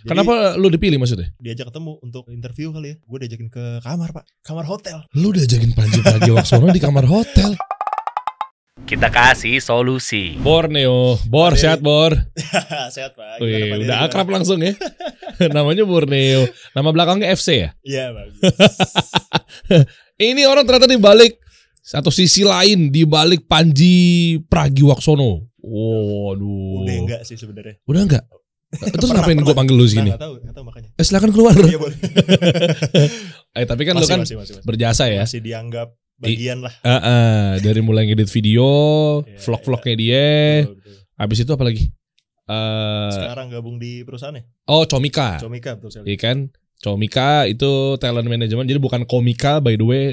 Jadi, kenapa lu dipilih maksudnya? diajak ketemu untuk interview kali ya. Gue diajakin ke kamar pak, kamar hotel. Lu diajakin Panji Pragiwaksono di kamar hotel. Kita kasih solusi. Borneo, Bor, Pak sehat Bor. Sehat pak. Wih, Pak udah Dery, akrab gimana? langsung ya. Namanya Borneo. Nama belakangnya FC ya? Iya bagus. Ini orang ternyata di balik satu sisi lain, di balik Panji Pragiwaksono. Waduh. Udah enggak sih sebenarnya. Udah enggak? Terus Pernah, ngapain gue panggil lu sini? Nggak tahu makanya. Silakan keluar. Iya boleh. Tapi kan lu kan masih. berjasa ya. Masih dianggap bagian lah. Dari mulai ngedit video, Iya, vlog-vlognya dia. Betul. Habis itu apa lagi? Sekarang gabung di perusahaannya. Oh, Comika. Comika betul sekali. Iya kan? Comika itu talent management, jadi bukan Komika by the way,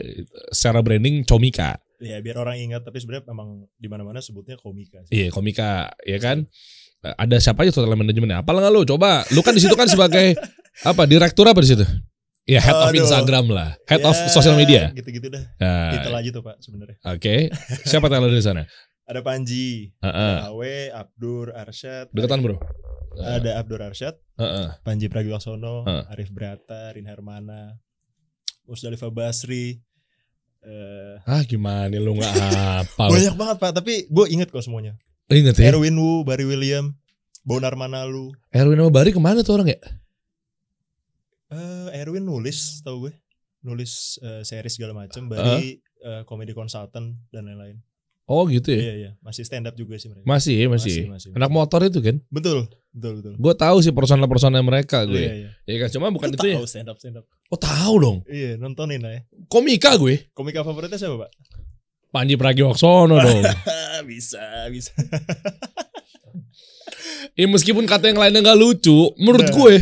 secara branding Comika. Ya biar orang ingat, tapi sebenarnya memang di mana-mana sebutnya Komika sih. Iya, Komika, ya kan? Ada siapa aja tuh talent managementnya? Apalah nggak lu? Coba, lu kan di situ kan sebagai apa? Direktur apa di situ? Ya head of Aduh. Instagram lah, head of Ya, social media. Gitu-gitu dah. Nah, Titel aja tuh Pak sebenarnya. Oke. Siapa talent di sana? Ada Panji, ada Awe, Abdur, Arsyad. Deketan bro. Ada Abdur Arsyad, Heeh. Panji Pragiwaksono, Heeh. Arif Brata, Rin Hermana, Musdalifah Basri. Gimana lu nggak hafal? Banyak banget Pak, tapi gue inget kok semuanya. Ingat ya? Erwin Wu, Barry William, Bonar Manalu. Erwin sama Bari kemana tuh orang ya? Erwin nulis, tahu gue, nulis series segala macam. Bari komedi konsultan dan lain-lain. Oh gitu ya? Iya, masih stand up juga sih mereka. Masih. Anak motor itu kan? Betul. Gue tahu sih personal mereka gue. Iya. Ya kan, cuma bukan Lu itu ya. tahu stand up. Oh tahu dong. Iya, nontonin lah ya. Komika gue. Komika favoritnya siapa, Pak? Panji Pragiwaksono dong. bisa. Ya meskipun kata yang lainnya gak lucu, menurut Nah. gue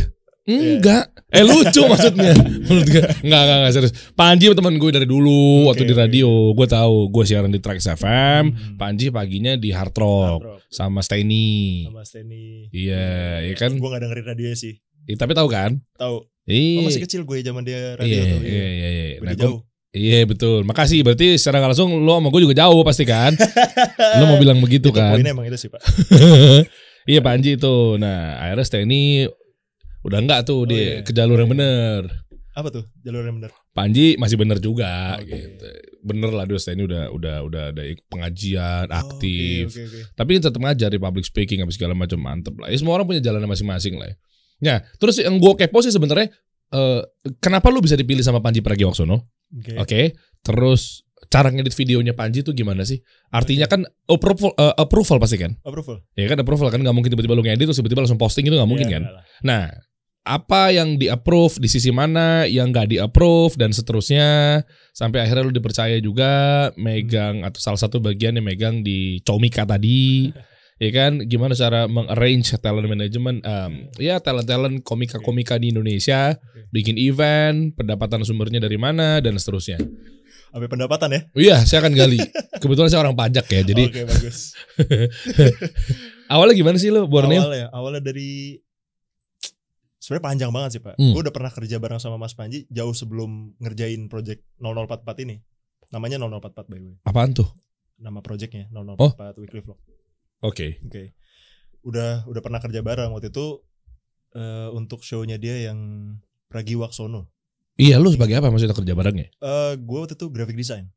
enggak. Lucu maksudnya. Menurut gue enggak serius. Panji teman gue dari dulu waktu di radio. Gue tahu, gue siaran di Trax FM. Panji paginya di Hard Rock sama Steny. Sama Steny. Iya, ya kan. Gue gak dengerin radio sih. Tapi tahu kan? Tahu. Iya. Masih kecil gue zaman dia radio. Iya. Beda Nah, jauh. Iya betul. Makasih. Berarti secara nggak langsung lo sama gue juga jauh pasti kan? Lo mau bilang begitu Itu kan? poinnya emang itu sih, Pak. Iya Panji itu. Nah akhirnya Steny udah enggak tuh ke jalur yang bener. Apa tuh jalur yang bener? Panji masih bener juga. Oke. Gitu. Bener lah dia Steny udah ada pengajian aktif. Oke. Tapi tetap ngajar di public speaking apa segala macam, mantep lah. Ya, semua orang punya jalannya masing-masing lah. Ya. Terus yang gue kepo sih sebenarnya kenapa lu bisa dipilih sama Panji Pragiwaksono? Oke. Terus cara ngedit videonya Panji tuh gimana sih? Artinya kan approval pasti kan? Approval. Ya kan approval kan, nggak mungkin tiba-tiba lu ngedit terus tiba-tiba langsung posting itu nggak mungkin kan? Nah, apa yang di-approve, di sisi mana yang nggak di-approve dan seterusnya sampai akhirnya lu dipercaya juga megang atau salah satu bagian yang megang di Comika tadi. Ya kan, gimana cara mengarrange talent management, ya talent komika-komika di Indonesia, bikin event, pendapatan sumbernya dari mana dan seterusnya. Apa pendapatan ya? Oh iya, saya akan gali. Kebetulan saya orang pajak ya, jadi. Oke, bagus. Awalnya gimana sih lo, Borneo? Awalnya dari sebenarnya panjang banget sih Pak. Gue udah pernah kerja bareng sama Mas Panji jauh sebelum ngerjain project 0044 ini. Namanya 0044 by the way. Apaan tuh? Nama projectnya 0044 Weekly Vlog. Oke. Udah pernah kerja bareng waktu itu untuk show-nya dia yang Pragiwaksono. Iya, lu sebagai apa maksudnya kerja barengnya? Gue waktu itu graphic design.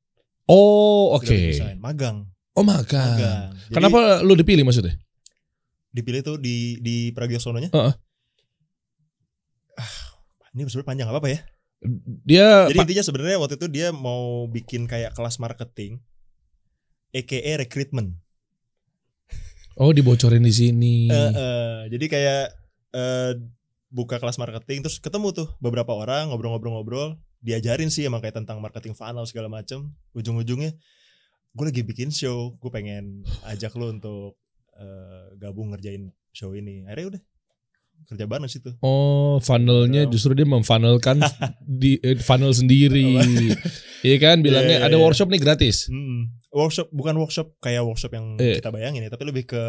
Oh, oke. Graphic design, magang. Oh, magang. Jadi, Kenapa lu dipilih maksudnya? Dipilih tuh di Pragiwaksononya? Ini sebenarnya panjang apa ya? Jadi intinya sebenarnya waktu itu dia mau bikin kayak kelas marketing, aka recruitment. Oh, dibocorin di sini. Jadi kayak buka kelas marketing, terus ketemu tuh beberapa orang ngobrol-ngobrol, diajarin sih emang kayak tentang marketing funnel segala macem. Ujung-ujungnya gue lagi bikin show, gue pengen ajak lo untuk gabung ngerjain show ini. Akhirnya udah kerja bareng situ. Oh, funnelnya justru dia memfunnelkan di funnel sendiri. Iya kan, bilangnya ada workshop nih gratis. Workshop bukan workshop kayak workshop yang kita bayangin ya, tapi lebih ke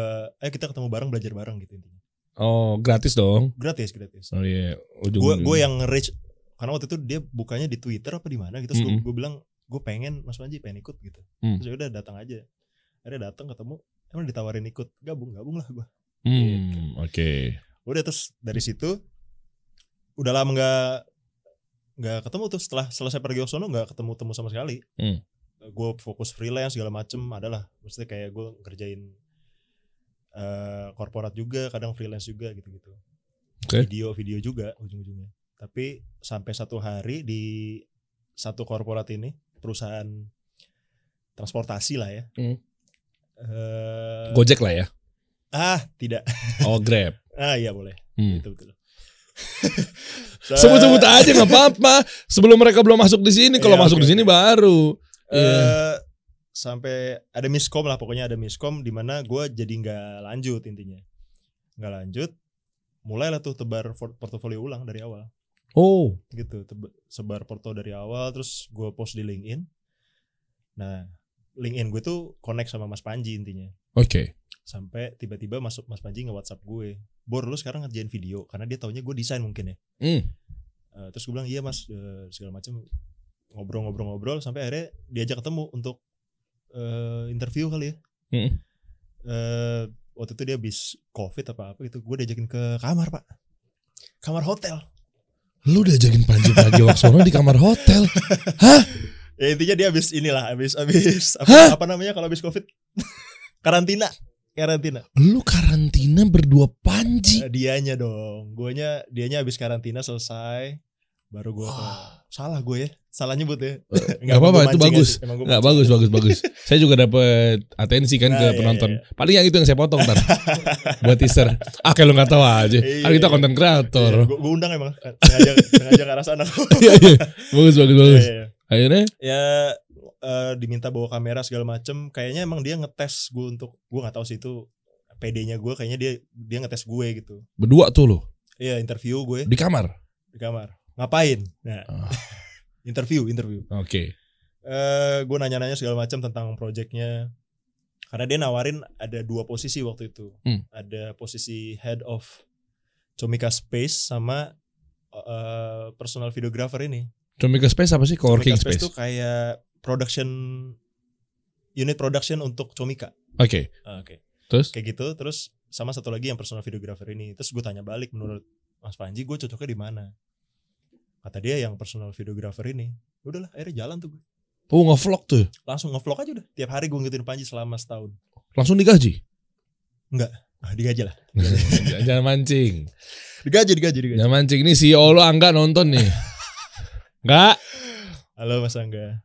kita ketemu bareng, belajar bareng gitu intinya. Oh, gratis dong. Gratis. Oh iya, gue yang nge-reach karena waktu itu dia bukanya di Twitter apa di mana gitu. Terus gue bilang gue pengen Mas Panji pengen ikut gitu. Terus ya udah datang aja. Akhirnya datang ketemu, emang ditawarin ikut, gabung lah gue. Oke. Udah terus dari situ udah lama nggak ketemu tuh, setelah selesai pergi ke sono nggak ketemu sama sekali. Gue fokus freelance segala macem adalah, maksudnya kayak gue ngerjain korporat juga, kadang freelance juga gitu-gitu. Video juga ujung-ujungnya. Tapi sampai satu hari di satu korporat ini, perusahaan transportasi lah ya. Gojek lah ya. Tidak. Oh, Grab. Iya boleh. Betul. Sebut-sebut aja nggak apa-apa. Sebelum mereka belum masuk di sini, kalau masuk di sini baru. Sampai ada miskom lah, pokoknya ada miskom di mana gue jadi nggak lanjut intinya. Nggak lanjut. Mulailah tuh tebar portofolio ulang dari awal. Oh, gitu, sebar porto dari awal, terus gue post di LinkedIn. Nah, LinkedIn gue tuh connect sama Mas Panji intinya. Oke. Sampai tiba-tiba masuk Mas Panji nge-WhatsApp gue, Bor, lu sekarang ngerjain video, karena dia taunya gue desain mungkin ya. Terus gue bilang iya Mas, segala macam, ngobrol sampai akhirnya diajak ketemu untuk interview kali ya. Waktu itu dia habis COVID apa gitu, gue diajakin ke kamar Pak, kamar hotel. Lu diajakin Panji Pragiwaksono di kamar hotel? Hah? Ya intinya dia habis apa namanya kalau habis COVID? Karantina. Lu karantina berdua Panji? Dianya dong. Dianya habis karantina selesai, baru gue salah gue ya. Salah nyebut ya. Enggak apa-apa, itu bagus. Enggak, bagus. Saya juga dapat atensi kan ke penonton. Iya. Paling yang itu yang saya potong ntar. Buat teaser. Kayak lu enggak tahu aja. Kan kita konten kreator. Gue undang emang sengaja ke arah sana. Iya. Bagus. Iya. Akhirnya ya diminta bawa kamera segala macem. Kayaknya emang dia ngetes gue untuk, gue enggak tahu sih itu PD-nya gue, kayaknya dia ngetes gue gitu. Berdua tuh lo? Iya, interview gue. Di kamar. Ngapain? Nah. Interview. Oke. Gue nanya-nanya segala macam tentang projectnya. Karena dia nawarin ada 2 posisi waktu itu. Ada posisi head of Comika Space sama personal videographer ini. Comika Space apa sih? Co-working Space itu kayak unit production untuk Comika. Oke. Terus? Kayak gitu. Terus sama satu lagi yang personal videographer ini. Terus gue tanya balik, menurut Mas Panji gue cocoknya di mana? Kata dia yang personal videographer ini. Udahlah, akhirnya jalan tuh gue. Oh, nge-vlog tuh? Langsung nge-vlog aja udah. Tiap hari gue ngikutin Panji selama setahun. Langsung digaji? Enggak, digaji lah. Jangan mancing. Digaji. Jangan mancing, nih CEO lo Angga nonton nih. Enggak. Halo Mas Angga.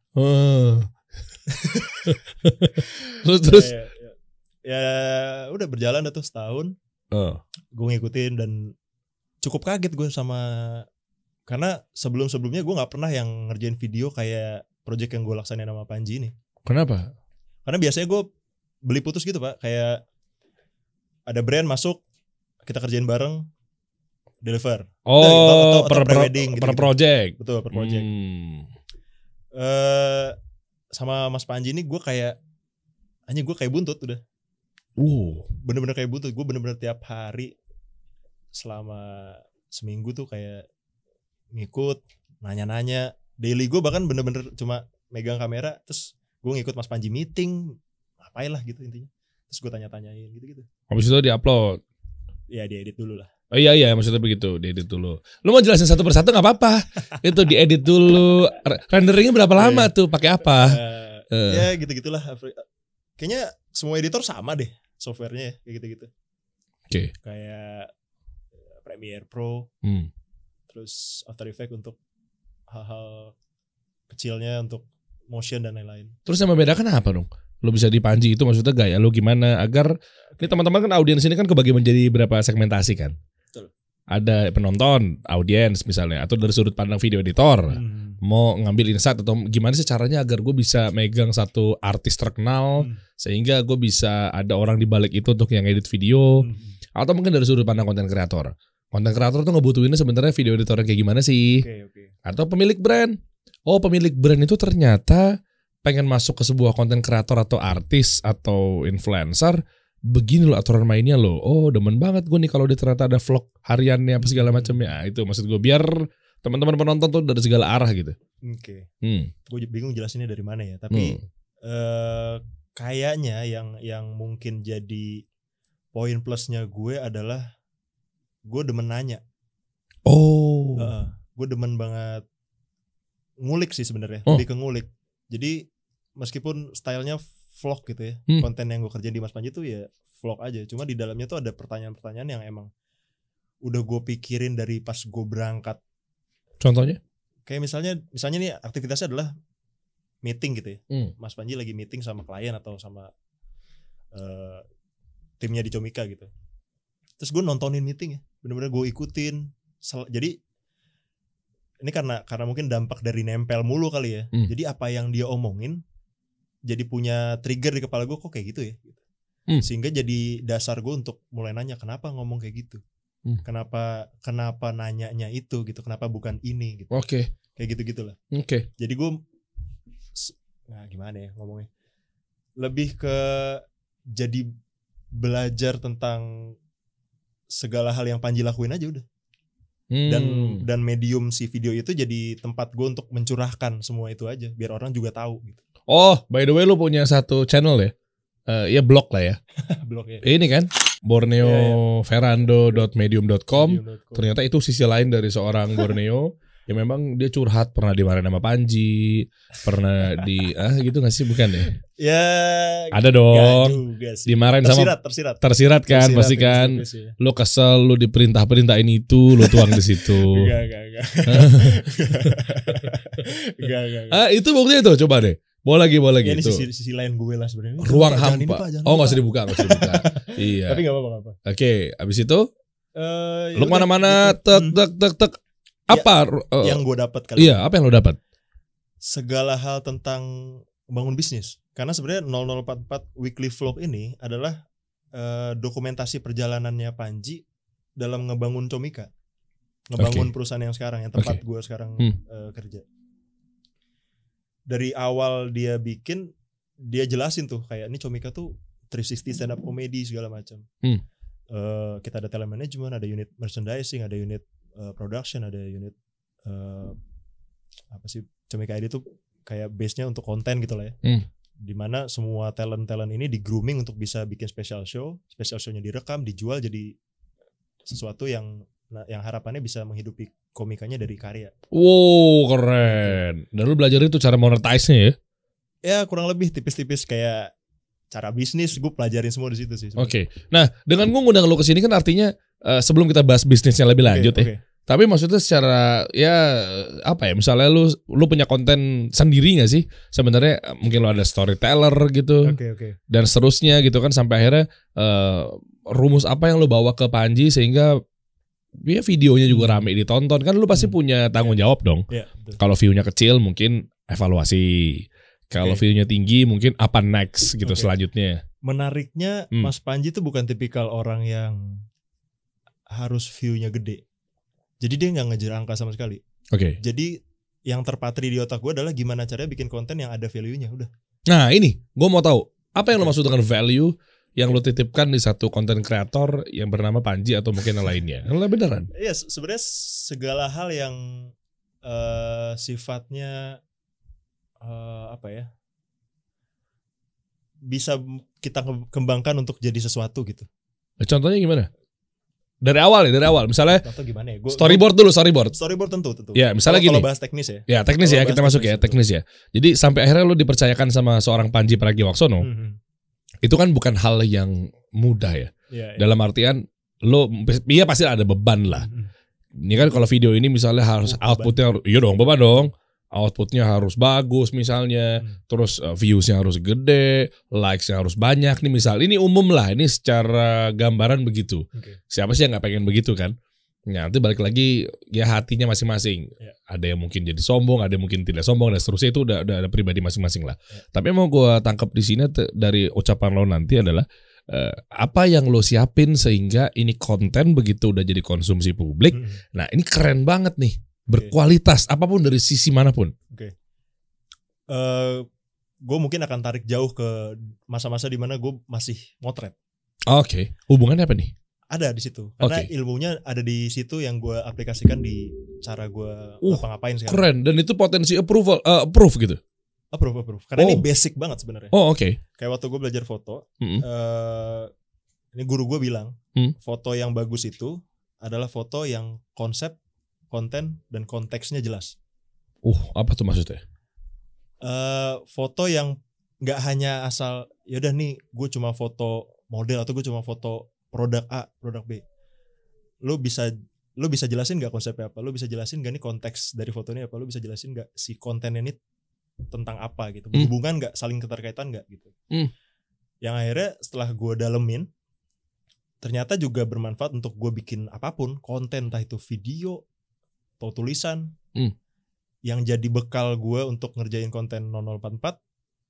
Terus? Ya udah berjalan dah tuh setahun. Gue ngikutin dan cukup kaget gue karena sebelumnya gue nggak pernah yang ngerjain video kayak project yang gue laksanain sama Panji ini. Kenapa? Karena biasanya gue beli putus gitu Pak, kayak ada brand masuk, kita kerjain bareng, deliver. Oh, per wedding gitu. Per project. Betul, per project. Sama Mas Panji ini gue kayak buntut udah. Bener-bener kayak buntut. Gue bener-bener tiap hari selama seminggu tuh kayak ngikut, nanya-nanya. Daily gue bahkan bener-bener cuma megang kamera, terus gue ngikut Mas Panji meeting, ngapain lah gitu intinya. Terus gue tanya-tanyain gitu-gitu. Habis itu di-upload? Ya diedit dulu lah. Oh iya maksudnya begitu, diedit dulu. Lu mau jelasin satu persatu gak apa-apa. Itu diedit dulu. Renderingnya berapa lama tuh, pakai apa? Ya gitu-gitulah. Kayaknya semua editor sama deh softwarenya kayak gitu-gitu. Oke. Kayak Premiere Pro. Terus After Effects untuk hal-hal kecilnya, untuk motion dan lain-lain. Terus yang membedakan apa dong? Lu bisa di Panji itu maksudnya gaya lu gimana agar ini teman-teman kan audiens ini kan kebagi menjadi berapa segmentasi kan? Betul. Ada penonton, audiens misalnya, atau dari sudut pandang video editor mau ngambil insight atau gimana sih caranya agar gue bisa megang satu artis terkenal sehingga gue bisa ada orang di balik itu untuk yang edit video, atau mungkin dari sudut pandang konten kreator. Konten kreator tuh ngebutuhinnya sebenarnya video editornya kayak gimana sih? Okay. Atau pemilik brand. Oh, pemilik brand itu ternyata pengen masuk ke sebuah konten kreator atau artis atau influencer, begini loh aturan mainnya loh. Oh, demen banget gue nih kalau dia ternyata ada vlog hariannya apa segala macamnya. Itu maksud gue, biar teman-teman penonton tuh dari segala arah gitu. Oke. Gue bingung jelasinnya dari mana ya. Tapi kayaknya yang mungkin jadi poin plusnya gue adalah gue demen nanya. Oh. Gue demen banget ngulik sih sebenarnya, Oh. lebih ke ngulik. Jadi meskipun stylenya vlog gitu ya, konten yang gue kerjain di Mas Panji tuh ya vlog aja. Cuma di dalamnya tuh ada pertanyaan-pertanyaan yang emang udah gue pikirin dari pas gue berangkat. Contohnya? Kayak misalnya nih aktivitasnya adalah meeting gitu ya. Mas Panji lagi meeting sama klien atau sama timnya di Comika gitu. Terus gue nontonin meeting ya, bener-bener gue ikutin. Jadi ini karena mungkin dampak dari nempel mulu kali ya. Jadi apa yang dia omongin jadi punya trigger di kepala gue, kok kayak gitu ya. Sehingga jadi dasar gue untuk mulai nanya kenapa ngomong kayak gitu. Kenapa nanyanya itu gitu, kenapa bukan ini gitu. Oke. Kayak gitu-gitulah. Oke. Jadi gue gimana ya ngomongnya? Lebih ke jadi belajar tentang segala hal yang Panji lakuin aja udah. Dan medium si video itu jadi tempat gue untuk mencurahkan semua itu aja biar orang juga tahu gitu. Oh, by the way lu punya satu channel ya? Ya blog lah ya. Blog ya. Ini kan borneoverando.medium.com. Ternyata itu sisi lain dari seorang Borneo. Ya memang dia curhat, pernah dimarahin sama Panji, pernah di gitu nggak sih, bukan ya? Ya ada dong. Dimarahin tersirat kan, pasti kan. Lo kesel, lo diperintah-perintahin itu, lo tuang di situ. Enggak. Itu buktinya tuh, coba deh. Bawa lagi ya, itu. Ini sisi lain gue lah sebenarnya. Ruang hampa. Nggak usah dibuka. Iya. Tapi nggak apa-apa. Oke, abis itu lo kemana-mana, tek. Apa yang gue dapat kali? Iya, apa yang lo dapat? Segala hal tentang bangun bisnis. Karena sebenarnya 0044 weekly vlog ini adalah dokumentasi perjalanannya Panji dalam ngebangun Comika, ngebangun perusahaan yang sekarang, yang tempat gue sekarang kerja. Dari awal dia bikin, dia jelasin tuh kayak ini Comika tuh 360 stand up comedy segala macam. Kita ada talent management, ada unit merchandising, ada unit production, ada unit Comika ID tuh kayak base-nya untuk konten gitu lah ya. Dimana semua talent ini di grooming untuk bisa bikin special show-nya direkam, dijual jadi sesuatu yang harapannya bisa menghidupi komikanya dari karya. Wow, keren. Dan lu belajar itu cara monetize-nya ya? Ya kurang lebih tipis-tipis kayak cara bisnis, gue pelajarin semua di situ sih. Oke. Nah, dengan gue ngundang lu kesini kan artinya sebelum kita bahas bisnisnya lebih lanjut ya. Tapi maksudnya secara misalnya lu punya konten sendiri nggak sih? Sebenarnya mungkin lu ada storyteller gitu. Dan seterusnya gitu kan sampai akhirnya rumus apa yang lu bawa ke Panji sehingga ya videonya juga rame ditonton. Kan lu pasti punya tanggung jawab dong. Kalau view-nya kecil mungkin evaluasi. Kalau view-nya tinggi mungkin apa next gitu selanjutnya. Menariknya Mas Panji tuh bukan tipikal orang yang harus view-nya gede. Jadi dia nggak ngejar angka sama sekali. Jadi yang terpatri di otak gue adalah gimana caranya bikin konten yang ada value-nya, udah. Nah ini gue mau tahu apa yang lo maksud dengan value yang lo titipkan di satu konten kreator yang bernama Panji atau mungkin yang lainnya. Lo beneran? Iya, sebenarnya segala hal yang sifatnya bisa kita kembangkan untuk jadi sesuatu gitu. Contohnya gimana? Dari awal misalnya gimana ya? Storyboard tentu. Ya, misalnya gini. Kalau bahas teknis ya. Ya, teknis ya, kita masuk ya, teknis ya. Jadi sampai akhirnya lu dipercayakan sama seorang Panji Pragiwaksono. Itu kan bukan hal yang mudah ya. Dalam artian lu pasti ada beban lah. Ini kan kalau video ini misalnya harus outputnya beban dong. Outputnya harus bagus misalnya, terus viewsnya harus gede, likesnya harus banyak nih misal. Ini umum lah, ini secara gambaran begitu. Siapa sih yang nggak pengen begitu kan? Nah, nanti balik lagi ya hatinya masing-masing. Ada yang mungkin jadi sombong, ada yang mungkin tidak sombong dan seterusnya, itu udah ada pribadi masing-masing lah. Tapi yang mau gue tangkap di sini dari ucapan lo nanti adalah apa yang lo siapin sehingga ini konten begitu udah jadi konsumsi publik. Nah ini keren banget nih. Berkualitas apapun dari sisi manapun. Gue mungkin akan tarik jauh ke masa-masa di mana gue masih motret. Hubungannya apa nih? Ada di situ. Karena ilmunya ada di situ yang gue aplikasikan di cara gue ngapa-ngapain sekarang. Keren. Dan itu potensi approve gitu. Approve. Karena ini basic banget sebenarnya. Kayak waktu gue belajar foto, ini guru gue bilang, foto yang bagus itu adalah foto yang konsep konten dan konteksnya jelas. Apa tuh maksudnya? Foto yang nggak hanya asal yaudah nih gue cuma foto model atau gue cuma foto produk A, produk B. Lu bisa jelasin nggak konsepnya apa? Lu bisa jelasin nggak nih konteks dari foto ini apa? Lu bisa jelasin nggak si kontennya ini tentang apa gitu? Berhubungan nggak? Saling keterkaitan nggak gitu? Yang akhirnya setelah gue dalemin, ternyata juga bermanfaat untuk gue bikin apapun konten, entah itu video atau tulisan. Yang jadi bekal gue untuk ngerjain konten 0044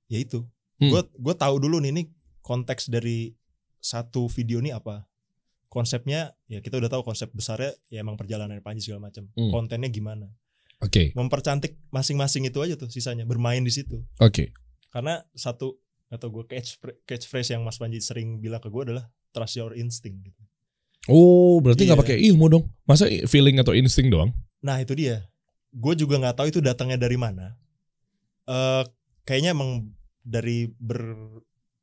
yaitu gue tahu dulu nih konteks dari satu video ini apa, konsepnya ya kita udah tahu konsep besarnya ya emang perjalanan Panji segala macam, kontennya gimana, mempercantik masing-masing itu aja tuh, sisanya bermain di situ. Karena satu atau gue catchphrase yang Mas Panji sering bilang ke gue adalah trust your instinct gitu. Berarti nggak pakai ilmu dong, masa feeling atau insting doang? Nah itu dia. Gue juga nggak tahu itu datangnya dari mana. Kayaknya emang dari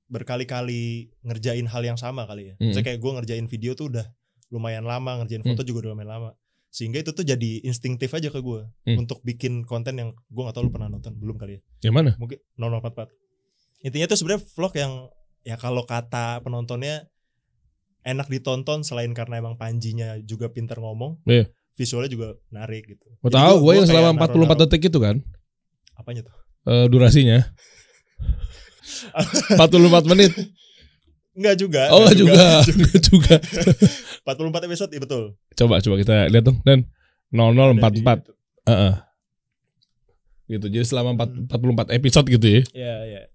berkali-kali ngerjain hal yang sama kali ya. Misalnya kayak gue ngerjain video tuh udah lumayan lama, ngerjain foto juga udah lumayan lama. Sehingga itu tuh jadi instinktif aja ke gue untuk bikin konten yang gue nggak tahu lu pernah nonton belum kali ya? Yang mana? Mungkin 0044. Intinya tuh sebenarnya vlog yang ya kalau kata penontonnya enak ditonton selain karena emang Panjinya juga pintar ngomong. Visualnya juga menarik gitu. Tahu gue yang selama 44 detik itu kan? Apanya tuh? Durasinya 44 menit. Enggak juga. Enggak juga. 44 episode, iya betul. Coba kita lihat dong. Dan 0044. Gitu. Jadi selama 44 episode gitu ya. Iya.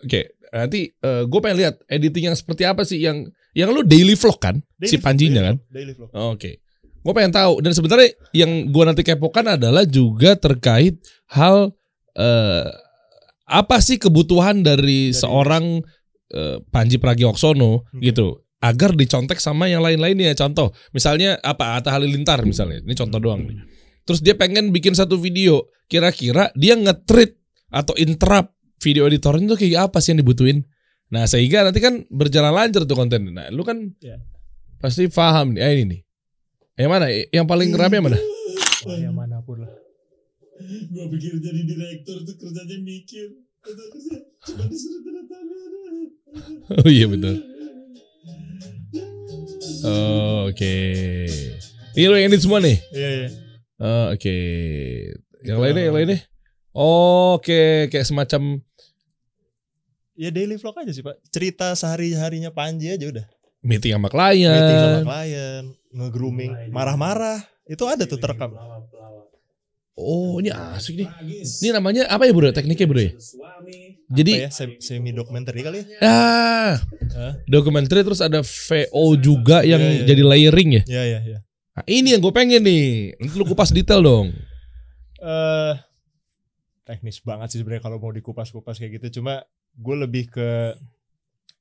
Oke, nanti gue pengen lihat editing yang seperti apa sih yang lu daily vlog kan? Si Panjinya kan? Daily vlog. Oke. Gue pengen tahu, dan sebenarnya yang gue nanti kepokan adalah juga terkait hal apa sih kebutuhan dari seorang Panji Pragiwaksono gitu agar dicontek sama yang lain-lainnya. Contoh misalnya Atta Halilintar misalnya, ini contoh doang nih. Terus dia pengen bikin satu video, kira-kira dia nge-treat atau interrupt video editornya tuh kayak apa sih yang dibutuhin. Nah sehingga nanti kan berjalan lancar tuh konten. Nah lu kan pasti paham nih, ini nih. Yang mana? Yang paling rame yang mana? Yang mana pun lah. Gue pikir jadi direktur tuh kerjanya mikir. Cuma disuruh tanda tangan. Oh iya betul. Oke. Ini lo yang edit semua nih? Iya. Oke. Yang lainnya? Oke, kayak semacam ya daily vlog aja sih Pak. Cerita sehari-harinya Panji aja udah. Meeting sama klien, nge-grooming, marah-marah. Itu ada tuh terekam. Oh ini asik nih. Ini namanya apa ya bro? Tekniknya bro ya? Jadi ya? Semi dokumenter kali ya? Dokumenter terus ada VO juga yang jadi layering ya? Iya. Nah, ini yang gue pengen nih. Nanti lu kupas detail dong. Teknis banget sih sebenarnya kalau mau dikupas-kupas kayak gitu. Cuma gue lebih ke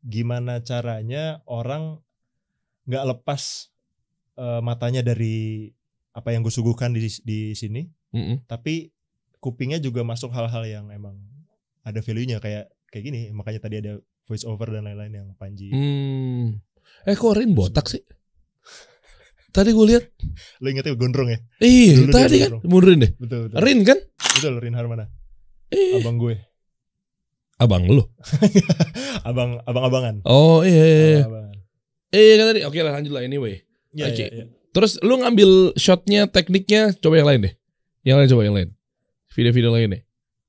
gimana caranya orang nggak lepas matanya dari apa yang gue suguhkan di sini, tapi kupingnya juga masuk hal-hal yang emang ada value-nya kayak gini. Makanya tadi ada voice over dan lain-lain yang Panji. Kok Rin botak sih? Tadi gue lihat. Lo ingetnya gondrong ya? Iya, tadi kan Rin deh. Betul. Rin kan? Betul, Rin Harmana. Abang gue. Abang lu? Abang-abangan. Oh iya. Abang-abangan. Kan tadi. Oke lah, lanjut lah anyway. Iya. Terus lu ngambil shotnya, tekniknya, coba yang lain deh. Yang lain. Video-video lain deh.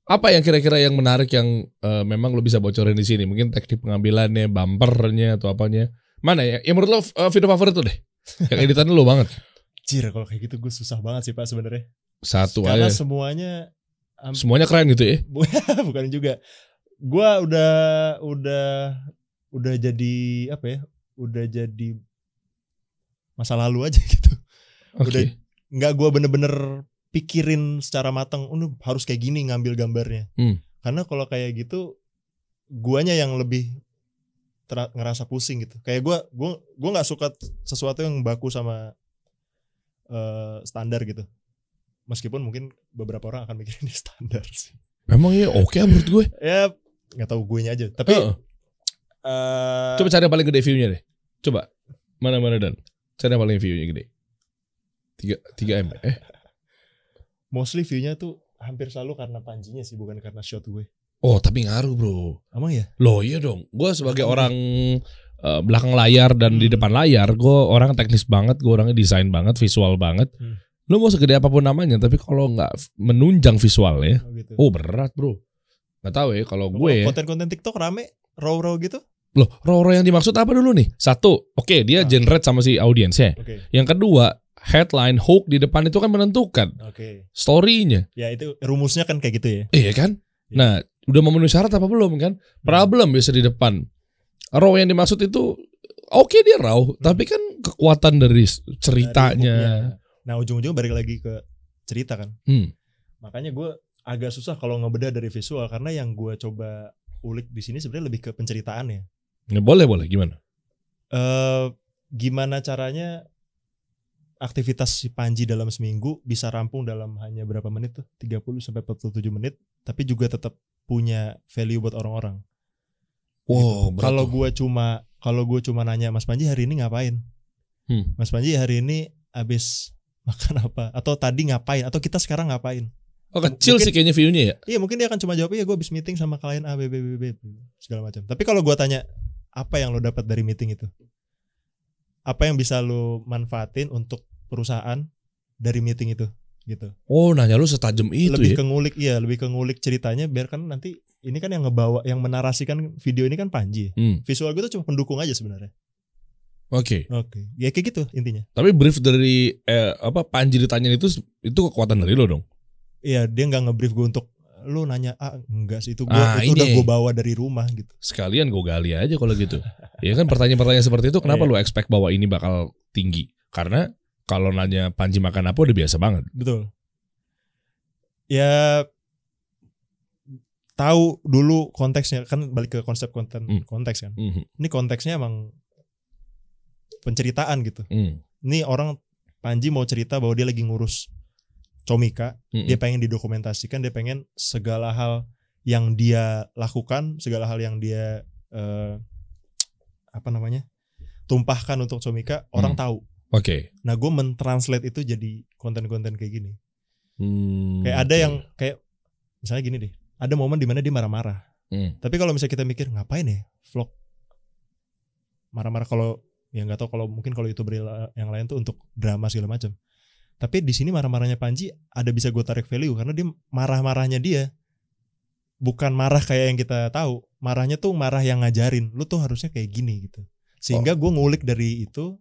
Apa yang kira-kira yang menarik yang memang lu bisa bocorin di sini? Mungkin teknik pengambilannya, bumpernya atau apanya? Mana ya? Yang menurut lo video favorit tuh deh. Yang editan lu banget. Jir, kalau kayak gitu gue susah banget sih Pak sebenarnya. Satu karena aja. Semuanya keren gitu ya? Bukan juga. Gue udah jadi apa ya? Udah jadi masa lalu aja gitu. Udah nggak gue bener-bener pikirin secara matang. Harus kayak gini ngambil gambarnya. Karena kalau kayak gitu, guanya yang lebih ngerasa pusing gitu. Kayak gue nggak suka sesuatu yang baku sama standar gitu. Meskipun mungkin beberapa orang akan mikirin ini standar sih. Memang ya oke menurut gue. Ya nggak tahu guenya aja. Tapi coba cari yang paling gede view-nya deh. Coba mana dan cari yang paling view-nya gede. 3M. mostly view-nya tuh hampir selalu karena Panjinya sih, bukan karena shot gue. Oh tapi ngaruh bro. Emang ya? Loh iya dong. Gue sebagai orang belakang layar dan di depan layar, gue orang teknis banget, gue orangnya desain banget, visual banget. Lo mau segede apapun namanya, tapi kalau nggak menunjang visualnya, gitu. Berat bro. Nggak tahu ya kalau gue ya. Konten-konten TikTok rame, raw gitu. Loh, raw yang dimaksud apa dulu nih? Satu, oke, dia generate sama si audiensnya. Yang kedua, headline, hook di depan itu kan menentukan story-nya. Ya itu rumusnya kan kayak gitu ya. Iya kan? Nah, udah memenuhi syarat apa belum kan? Problem biasa di depan. Raw yang dimaksud itu oke dia raw, tapi kan kekuatan dari ceritanya. Nah, ujung-ujungnya balik lagi ke cerita kan. Makanya gue agak susah kalau ngebedah dari visual, karena yang gue coba ulik di sini sebenarnya lebih ke penceritaannya. Ya, boleh gimana? Gimana caranya aktivitas si Panji dalam seminggu bisa rampung dalam hanya berapa menit tuh? 30 sampai 47 menit, tapi juga tetap punya value buat orang-orang. Wow, gitu. Kalau gue cuma nanya, Mas Panji hari ini ngapain? Mas Panji hari ini abis makan apa? Atau tadi ngapain? Atau kita sekarang ngapain? Oh kecil mungkin, sih kayaknya view-nya ya? Iya, mungkin dia akan cuma jawab, iya gue abis meeting sama klien A, B, segala macam. Tapi kalau gue tanya, apa yang lo dapat dari meeting itu? Apa yang bisa lo manfaatin untuk perusahaan dari meeting itu? Gitu. Oh, nanya lu setajam itu lebih ya? Lebih ke ngulik ceritanya, biar kan nanti ini kan yang ngebawa, yang menarasikan video ini kan Panji. Visual gue tuh cuma pendukung aja sebenarnya. Oke. Ya kayak gitu intinya. Tapi brief dari Panji ditanya itu kekuatan dari lo dong. Iya, dia nggak ngebrief gue untuk lu nanya enggak sih, itu gue udah gue bawa dari rumah gitu. Sekalian gue gali aja kalau gitu. Ya kan pertanyaan-pertanyaan seperti itu kenapa lu expect bahwa ini bakal tinggi? Karena kalau nanya Panji makan apa udah biasa banget. Betul. Ya tahu dulu konteksnya, kan balik ke konsep konten konteks kan. Ini konteksnya emang penceritaan gitu. Ini orang Panji mau cerita bahwa dia lagi ngurus Comika, dia pengen didokumentasikan, dia pengen segala hal yang dia lakukan, segala hal yang dia tumpahkan untuk Comika, orang tahu. Nah, gue mentranslate itu jadi konten-konten kayak gini. Kayak ada yang kayak misalnya gini deh, ada momen dimana dia marah-marah. Tapi kalau misalnya kita mikir ngapain ya vlog marah-marah, kalau ya nggak tahu, kalau mungkin kalau YouTuber yang lain tuh untuk drama segala macam. Tapi di sini marah-marahnya Panji ada bisa gue tarik value, karena dia marah-marahnya dia bukan marah kayak yang kita tahu, marahnya tuh marah yang ngajarin lu tuh harusnya kayak gini gitu. Sehingga gue ngulik dari itu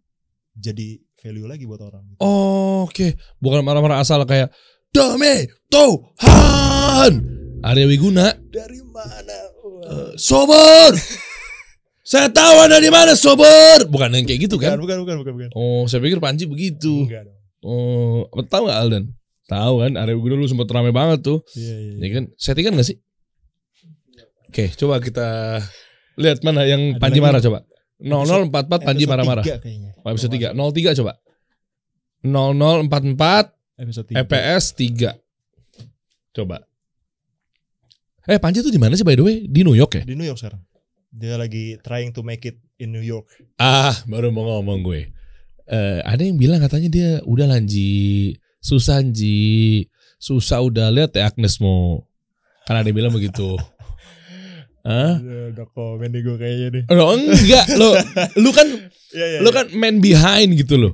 jadi value lagi buat orang. Gitu. Oke. Bukan marah-marah asal kayak Demi Tuhan Arya Wiguna dari mana? Sober. Saya tahu Anda di mana, sober. Bukan yang kayak gitu kan? Bukan. Oh, saya pikir Panji begitu. Enggak dong. Oh, tahu nggak Aldan? Tahu kan, Arya Wiguna dulu sempat ramai banget tuh. Iya. Ya kan, settingan nggak sih? Oke, coba kita lihat mana yang ada Panji lagi? Marah coba. 0044 Panji marah-marah. Episode 3. 03 coba. 0044 episode 3. EPS 3. Coba. Panji tuh di mana sih by the way? Di New York ya? Di New York sekarang. Dia lagi trying to make it in New York. Baru mau ngomong gue. Ada yang bilang katanya dia udah lanji, susah udah lihat ya Agnes mau. Kan ada yang bilang begitu. Udah komen nih gue kayaknya nih. Lo enggak, lu kan lu kan man behind gitu loh.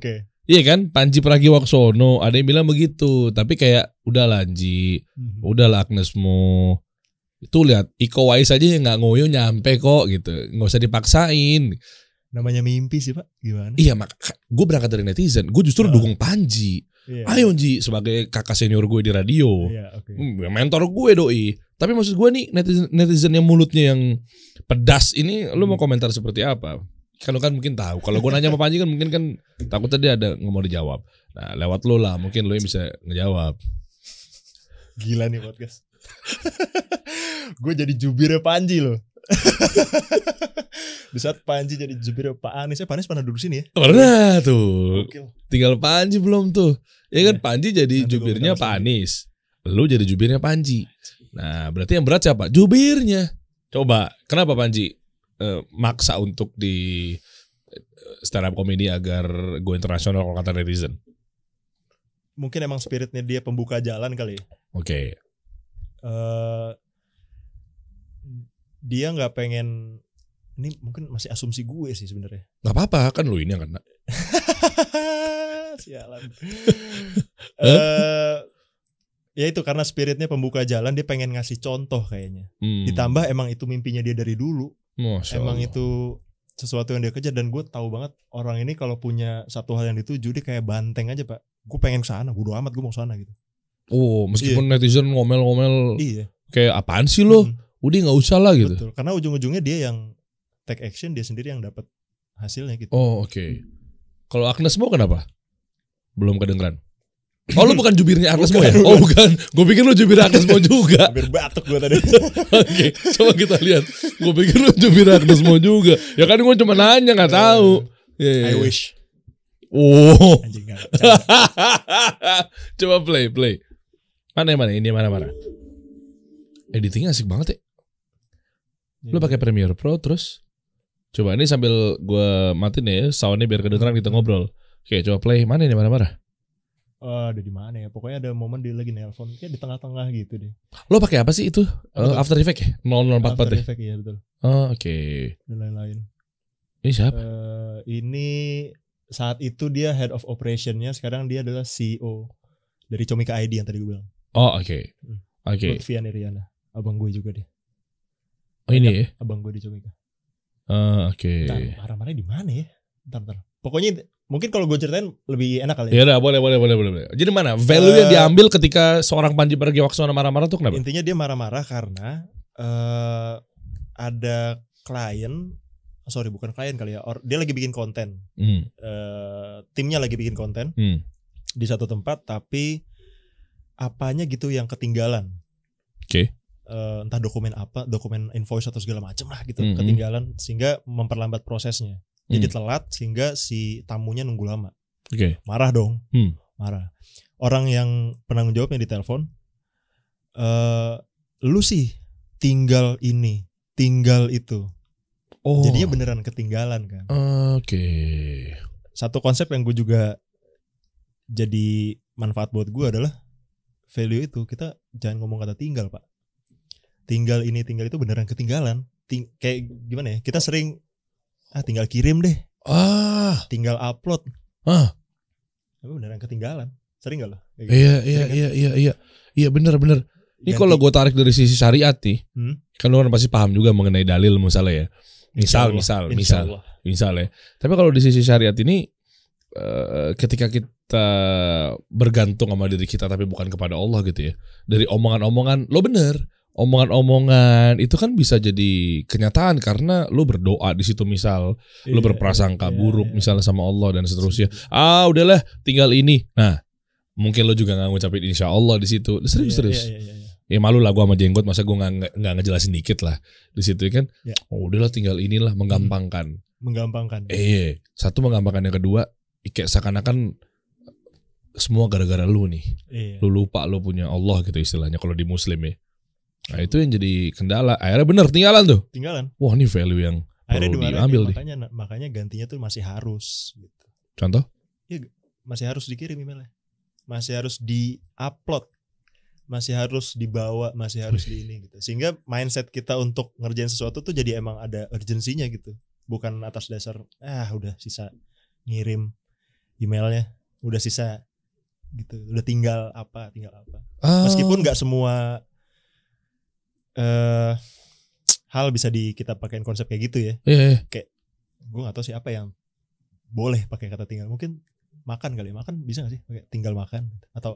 Iya kan, Panji Pragiwaksono ada yang bilang begitu, tapi kayak udah lanji, udahlah Agnes mau. Itu lihat Iko Uwais aja yang nggak ngoyo nyampe kok gitu, nggak usah dipaksain. Namanya mimpi sih Pak, gimana? Iya, gue berangkat dari netizen, gue justru dukung Panji. Ayo Ji, sebagai kakak senior gue di radio, mentor gue doi. Tapi maksud gue nih netizen yang mulutnya yang pedas ini, lu mau komentar seperti apa? Kalau kan mungkin tahu. Kalau gue nanya sama Panji kan mungkin kan takut tadi ada nggak mau dijawab. Nah lewat lo lah, mungkin lo yang bisa ngejawab. Gila nih podcast. Gue jadi jubirnya Panji loh. Di saat Panji jadi jubirnya Pak Anies, Pak Anies pernah duduk sini ya? Pernah tuh. Tinggal Panji belum tuh. Ya kan Panji jadi jubirnya Pak Anies. Lu jadi jubirnya Panji. Nah berarti yang berat siapa? Jubirnya. Coba kenapa Panji maksa untuk di stand up comedy agar go internasional kalau kata netizen? mungkin emang spiritnya dia pembuka jalan kali ya. Oke. Dia nggak pengen, ini mungkin masih asumsi gue sih sebenarnya. Gak apa-apa kan lu ini yang kena. Sialan. Ya itu karena spiritnya pembuka jalan, dia pengen ngasih contoh kayaknya. Ditambah emang itu mimpinya dia dari dulu. Masya Emang Allah. itu sesuatu yang dia kejar, dan gue tahu banget orang ini kalau punya satu hal yang dituju dia kayak banteng aja, Pak. Gue pengen kesana, bodo amat gue mau kesana gitu. Oh, meskipun netizen ngomel-ngomel Iya. kayak apaan sih lo? Udah nggak usah lah gitu. Betul. Karena ujung-ujungnya dia yang take action, dia sendiri yang dapat hasilnya gitu. Oh, oke. Kalau Agnes Mo kenapa? Belum kedengeran. Oh, lu bukan jubirnya Agnes Mo ya? Bukan. Oh, bukan. Gue pikir lu jubir Agnes Mo juga. Hampir batuk gue tadi. Oke, coba kita lihat. Gue pikir lu jubir Agnes Mo juga. Ya kan gue cuma nanya, nggak tahu. I wish. Oh. Anjing gak. Coba play. Mana ini mana? Editingnya asik banget ya. Lu pakai Premiere Pro terus. Coba ini sambil gue matiin ya soundnya biar kedengeran kita ngobrol. Oke, coba play. Mana ini mana? Ada di mana ya? Pokoknya ada momen dia lagi nelpon, kayak di tengah-tengah gitu deh. Lo pakai apa sih itu? After Effects ya? 0044 After ya? Effects, iya betul. Oh, oke. Dan lain-lain. Ini siapa? Ini saat itu dia head of operationnya, sekarang dia adalah CEO dari Comika ID yang tadi gue bilang. Oh, oke. Oke. Lutfian Iriana, abang gue juga dia. Oh, ini ya? Abang gue di Comika. Oke. Marah-marahnya di mana ya? Bentar. Pokoknya mungkin kalau gue ceritain lebih enak kali ya. Ya udah, boleh. Jadi mana? Value yang diambil ketika seorang Panji Pragiwaksono marah-marah tuh kenapa? Intinya dia marah-marah karena ada klien, bukan klien kali ya. Dia lagi bikin konten. Timnya lagi bikin konten di satu tempat, tapi apanya gitu yang ketinggalan. Oke. Entah dokumen invoice atau segala macam lah gitu, ketinggalan sehingga memperlambat prosesnya. Jadi telat sehingga si tamunya nunggu lama. Oke. Marah dong. Marah. Orang yang penanggung jawabnya ditelepon, lu sih tinggal ini, tinggal itu. Oh. Jadinya beneran ketinggalan kan. Oke. Satu konsep yang gue juga jadi manfaat buat gue adalah value itu, kita jangan ngomong kata tinggal, Pak. Tinggal ini, tinggal itu beneran ketinggalan. Kayak gimana ya? Kita sering tinggal kirim deh. Tinggal upload. Tapi beneran ketinggalan. Sering gak lo? Iya bener. Ini kalau gue tarik dari sisi syariat nih, kan lu kan pasti paham juga mengenai dalil misalnya ya. Misal ya. Tapi kalau di sisi syariat ini, ketika kita bergantung sama diri kita tapi bukan kepada Allah gitu ya. Dari omongan-omongan, lo bener. Omongan-omongan itu kan bisa jadi kenyataan karena lu berdoa di situ, misal lu berprasangka buruk misalnya sama Allah dan seterusnya. Udahlah tinggal ini. Nah, mungkin lu juga nggak ngucapin insya Allah di situ. Serius. Ya malu lah gue sama jenggot, masa gue nggak ngejelasin dikit lah di situ kan. Udahlah tinggal inilah, menggampangkan. Satu menggampangkan, yang kedua kayak seakan-akan semua gara-gara lu nih. Lu lupa lu punya Allah gitu istilahnya kalau di Muslim ya. Nah itu yang jadi kendala. Akhirnya bener tinggalan. Wah ini value yang perlu diambil nih. Makanya gantinya tuh masih harus gitu. Contoh? Ya, masih harus dikirim emailnya, masih harus di-upload, masih harus dibawa, masih harus di ini gitu. Sehingga mindset kita untuk ngerjain sesuatu tuh jadi emang ada urgensinya gitu. Bukan atas dasar udah sisa ngirim emailnya, udah sisa gitu, udah tinggal apa. Meskipun nggak semua hal bisa kita pakein konsep kayak gitu ya. Kayak gue nggak tahu sih apa yang boleh pakai kata tinggal. Mungkin makan kali, makan bisa nggak sih pakai tinggal makan atau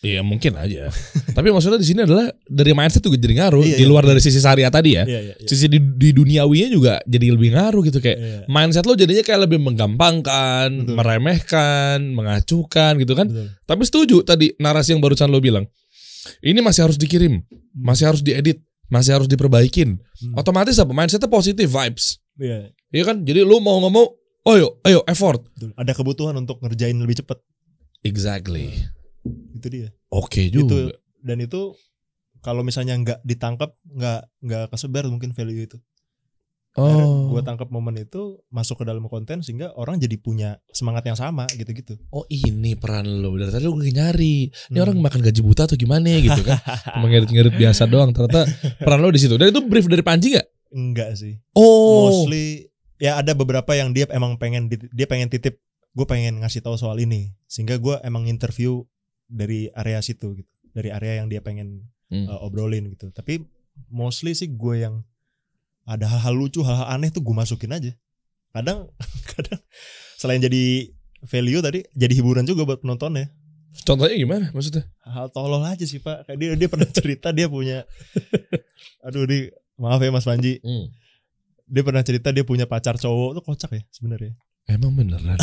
Iya mungkin aja. Tapi maksudnya di sini adalah dari mindset juga jadi ngaruh. Di luar dari sisi syariat tadi ya. Sisi di duniawinya juga jadi lebih ngaruh gitu, kayak mindset lo jadinya kayak lebih menggampangkan, meremehkan, mengacuhkan gitu kan. Tapi setuju tadi narasi yang barusan lo bilang. Ini masih harus dikirim, masih harus diedit, masih harus diperbaikin. Otomatis apa? Mindsetnya positive vibes. Iya kan? Jadi lu mau ngomong, ayo effort. Ada kebutuhan untuk ngerjain lebih cepat. Exactly. Itu dia. Oke juga. Dan itu kalau misalnya nggak ditangkap, nggak kesebar mungkin value itu. Oh. Gue tangkap momen itu masuk ke dalam konten sehingga orang jadi punya semangat yang sama gitu-gitu. Oh ini peran lo. Dari tadi lo nyari. Ini orang makan gaji buta atau gimana gitu kan? Mengerit-ngerit biasa doang. Ternyata peran lo di situ. Dan itu brief dari Panji nggak? Enggak sih. Oh. Mostly ya ada beberapa yang dia emang pengen titip. Gue pengen ngasih tahu soal ini. Sehingga gue emang interview dari area situ gitu. Dari area yang dia pengen obrolin gitu. Tapi mostly sih gue yang ada hal-hal lucu, hal-hal aneh tuh gue masukin aja. Kadang selain jadi value tadi, jadi hiburan juga buat penontonnya. Contohnya gimana maksudnya? Hal tolol aja sih Pak. Kayak dia pernah cerita dia punya, maaf ya Mas Panji. Dia pernah cerita dia punya pacar cowok tuh kocak ya sebenarnya. Emang beneran?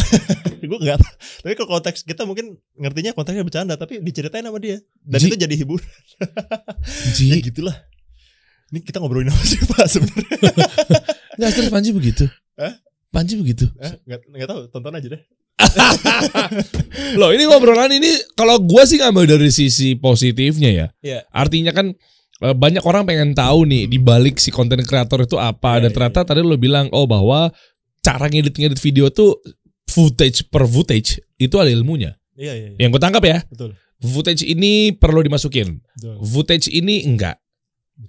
Gue nggak. Tapi kalau konteks kita mungkin ngertinya konteksnya bercanda, tapi diceritain sama dia. Dan itu jadi hiburan. Ya gitulah. Ini kita ngobrolin apa sih Pak sebenarnya? Nggak, terus Panji begitu? Panji begitu? Nggak tahu, tonton aja deh. Loh ini ngobrolan ini kalau gue sih ngambil dari sisi positifnya ya. Yeah. Artinya kan banyak orang pengen tahu nih di balik si konten kreator itu apa. Dan ternyata tadi lo bilang bahwa cara ngedit video tuh footage per footage itu ada ilmunya. Iya. Yang gue tangkap ya. Betul. Footage ini perlu dimasukin. Betul. Footage ini enggak.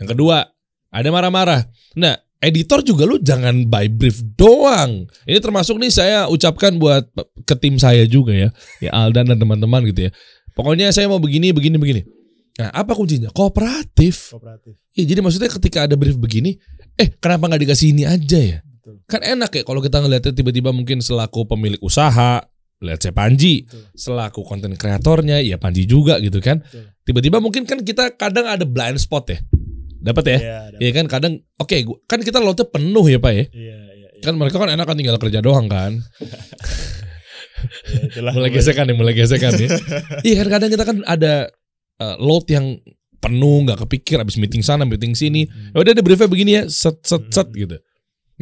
Yang kedua, ada marah-marah. Nah, editor juga lu jangan by brief doang. Ini termasuk nih saya ucapkan buat ke tim saya juga ya. Ya Aldan dan teman-teman gitu ya. Pokoknya saya mau begini. Nah, apa kuncinya? Kooperatif. Ya, jadi maksudnya ketika ada brief begini, kenapa nggak dikasih ini aja ya? Betul. Kan enak ya kalau kita ngeliatnya tiba-tiba mungkin selaku pemilik usaha, lihat saya Panji, selaku konten kreatornya, ya Panji juga gitu kan. Betul. Tiba-tiba mungkin kan kita kadang ada blind spot ya. Dapat ya? Iya kan kadang kan kita lotnya penuh ya Pak ya. Iya. Kan mereka kan enak kan tinggal kerja doang kan. mulai gesekan ya. Iya kan kadang kita kan ada load yang penuh nggak kepikir abis meeting sana meeting sini. Udah ada briefnya begini ya set gitu.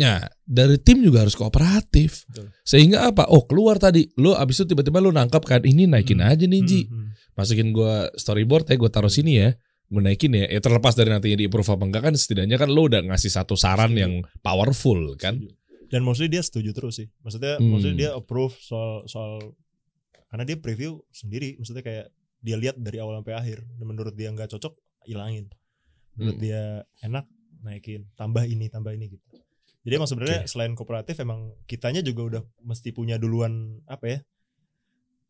Nah dari tim juga harus kooperatif. Betul. Sehingga apa? Keluar tadi lo abis itu tiba-tiba lo nangkap kan ini naikin aja nih Ji. Masukin gue storyboard ya gue taruh sini ya. Menaikin ya terlepas dari nantinya di approve apa enggak kan setidaknya kan lo udah ngasih satu saran yang powerful kan. Dan mostly dia setuju terus sih. Maksudnya dia approve soal karena dia preview sendiri. Maksudnya kayak dia lihat dari awal sampai akhir. Dan menurut dia nggak cocok hilangin. Menurut dia enak naikin. Tambah ini gitu. Jadi emang sebenarnya selain kooperatif emang kitanya juga udah mesti punya duluan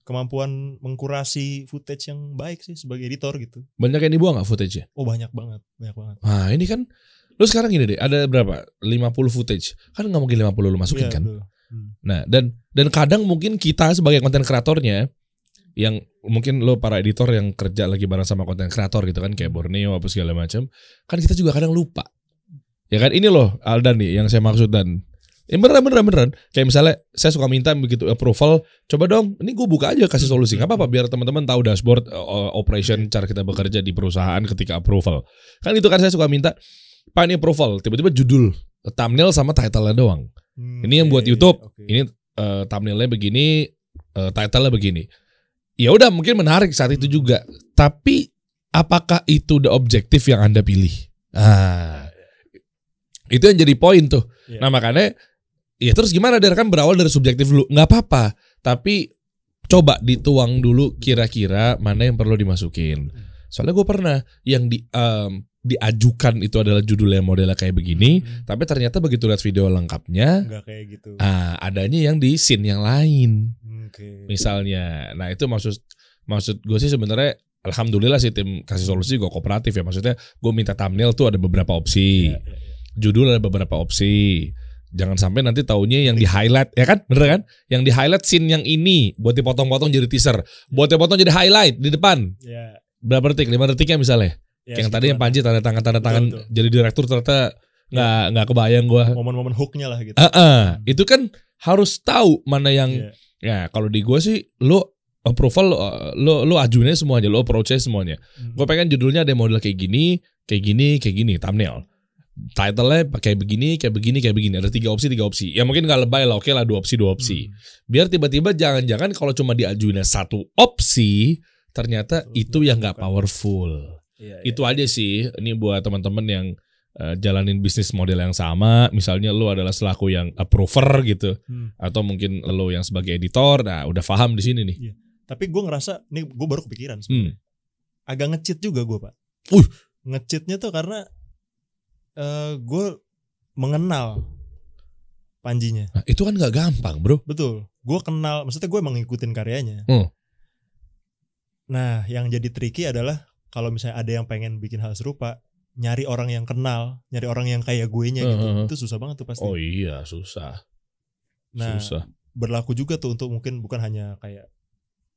kemampuan mengkurasi footage yang baik sih sebagai editor gitu. Banyak yang dibuang gak footage-nya? Banyak banget. Nah ini kan lu sekarang gini deh, ada berapa? 50 footage. Kan gak mungkin 50 lu masukin kan? Nah dan kadang mungkin kita sebagai konten kreatornya yang mungkin lo para editor yang kerja lagi bareng sama konten kreator gitu kan kayak Borneo apa segala macam, kan kita juga kadang lupa. Ya kan ini loh Aldan nih yang saya maksud dan beneran. Kayak misalnya saya suka minta begitu approval, coba dong, ini gue buka aja kasih solusi. Gak apa-apa biar teman-teman tahu dashboard operation cara kita bekerja di perusahaan ketika approval. Kan itu kan saya suka minta, Pak ini approval, tiba-tiba judul, thumbnail sama title-nya doang. Ini yang buat YouTube, ini thumbnail-nya begini, title-nya begini. Ya udah mungkin menarik saat itu juga. Tapi apakah itu the objektif yang Anda pilih? Itu yang jadi poin tuh. Nah makanya ya terus gimana kan berawal dari subjektif dulu. Gak apa-apa. Tapi coba dituang dulu kira-kira mana yang perlu dimasukin. Soalnya gue pernah yang diajukan itu adalah judulnya modelnya kayak begini. Tapi ternyata begitu lihat video lengkapnya nggak kayak gitu. Adanya yang di scene yang lain. Misalnya. Nah itu maksud gue sih sebenarnya alhamdulillah sih tim kasih solusi gue kooperatif ya. Maksudnya gue minta thumbnail tuh ada beberapa opsi. Judul ada beberapa opsi. Jangan sampai nanti taunya yang di highlight ya kan, bener kan? Yang di highlight scene yang ini buat dipotong-potong jadi teaser, buat dipotong jadi highlight di depan. Berapa detik? 5 detiknya misalnya. Yang tadi yang Panji tanda tangan jadi direktur ternyata nggak kebayang gua. Momen-momen hooknya lah gitu. Itu kan harus tahu mana yang ya kalau di gua sih lo approval lo ajuinnya semuanya, lo approach-nya semuanya. Gua pengen judulnya ada model kayak gini, thumbnail. Title-nya kayak begini. Ada 3 opsi. Ya mungkin gak lebay lah, oke lah 2 opsi. Biar tiba-tiba jangan-jangan kalau cuma diajuinnya 1 opsi, ternyata itu yang gak powerful. Itu aja sih. Ini buat teman-teman yang jalanin bisnis model yang sama, misalnya lo adalah selaku yang approver gitu, atau mungkin lo yang sebagai editor, nah udah paham di sini nih. Iya. Tapi gue ngerasa, nih gue baru kepikiran sebenarnya. Agak nge-cheat juga gue, Pak. Nge-cheatnya tuh karena gue mengenal Panjinya. Nah, itu kan gak gampang, bro. Betul. Gue kenal, maksudnya gue emang ngikutin karyanya. Nah, yang jadi tricky adalah kalau misalnya ada yang pengen bikin hal serupa, nyari orang yang kenal, nyari orang yang kayak gue-nya gitu. Itu susah banget tuh pasti. Oh iya, susah. Nah, susah. Berlaku juga tuh untuk mungkin bukan hanya kayak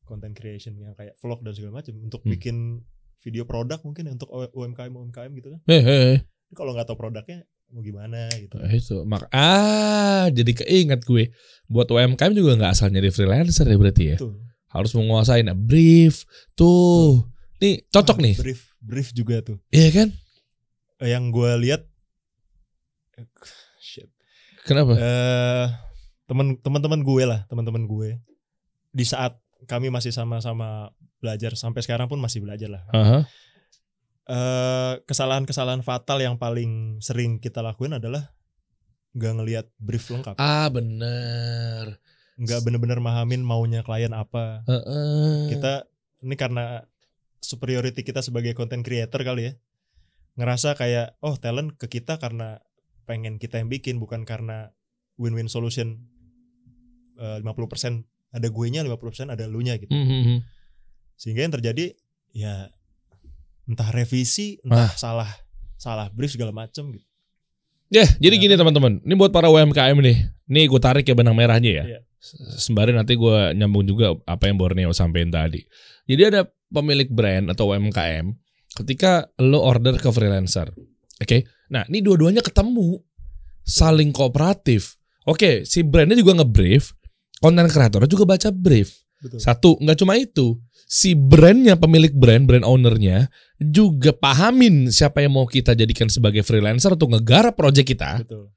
content creation yang kayak vlog dan segala macam, untuk bikin video produk mungkin untuk UMKM gitu kan. Kalau nggak tahu produknya mau gimana gitu. Itu jadi keinget gue, buat UMKM juga nggak asal nyari freelancer ya berarti ya. Betul. Harus menguasai brief tuh. Nih cocok nih. Brief juga tuh. Iya kan? Yang gue lihat, kenapa? Teman-teman gue di saat kami masih sama-sama belajar sampai sekarang pun masih belajar lah. Kesalahan-kesalahan fatal yang paling sering kita lakuin adalah nggak ngelihat brief lengkap. Bener. Nggak bener-bener mahamin maunya klien apa. Kita ini karena superiority kita sebagai content creator kali ya, ngerasa kayak talent ke kita karena pengen kita yang bikin, bukan karena win-win solution. 50% ada gue nya, 50% ada lu nya gitu. Sehingga yang terjadi ya entah revisi, entah salah brief segala macam gitu. Jadi gini teman-teman, ini buat para UMKM nih. Nih gue tarik ya benang merahnya ya. Sembari nanti gue nyambung juga apa yang Borneo sampein tadi. Jadi ada pemilik brand atau UMKM, ketika lo order ke freelancer, oke? Nah ini dua-duanya ketemu, saling kooperatif. Oke, si brandnya juga nge-brief, konten kreatornya juga baca brief. Betul. Satu, nggak cuma itu, si brandnya, pemilik brand ownernya juga pahamin siapa yang mau kita jadikan sebagai freelancer untuk ngegarap project kita. Betul.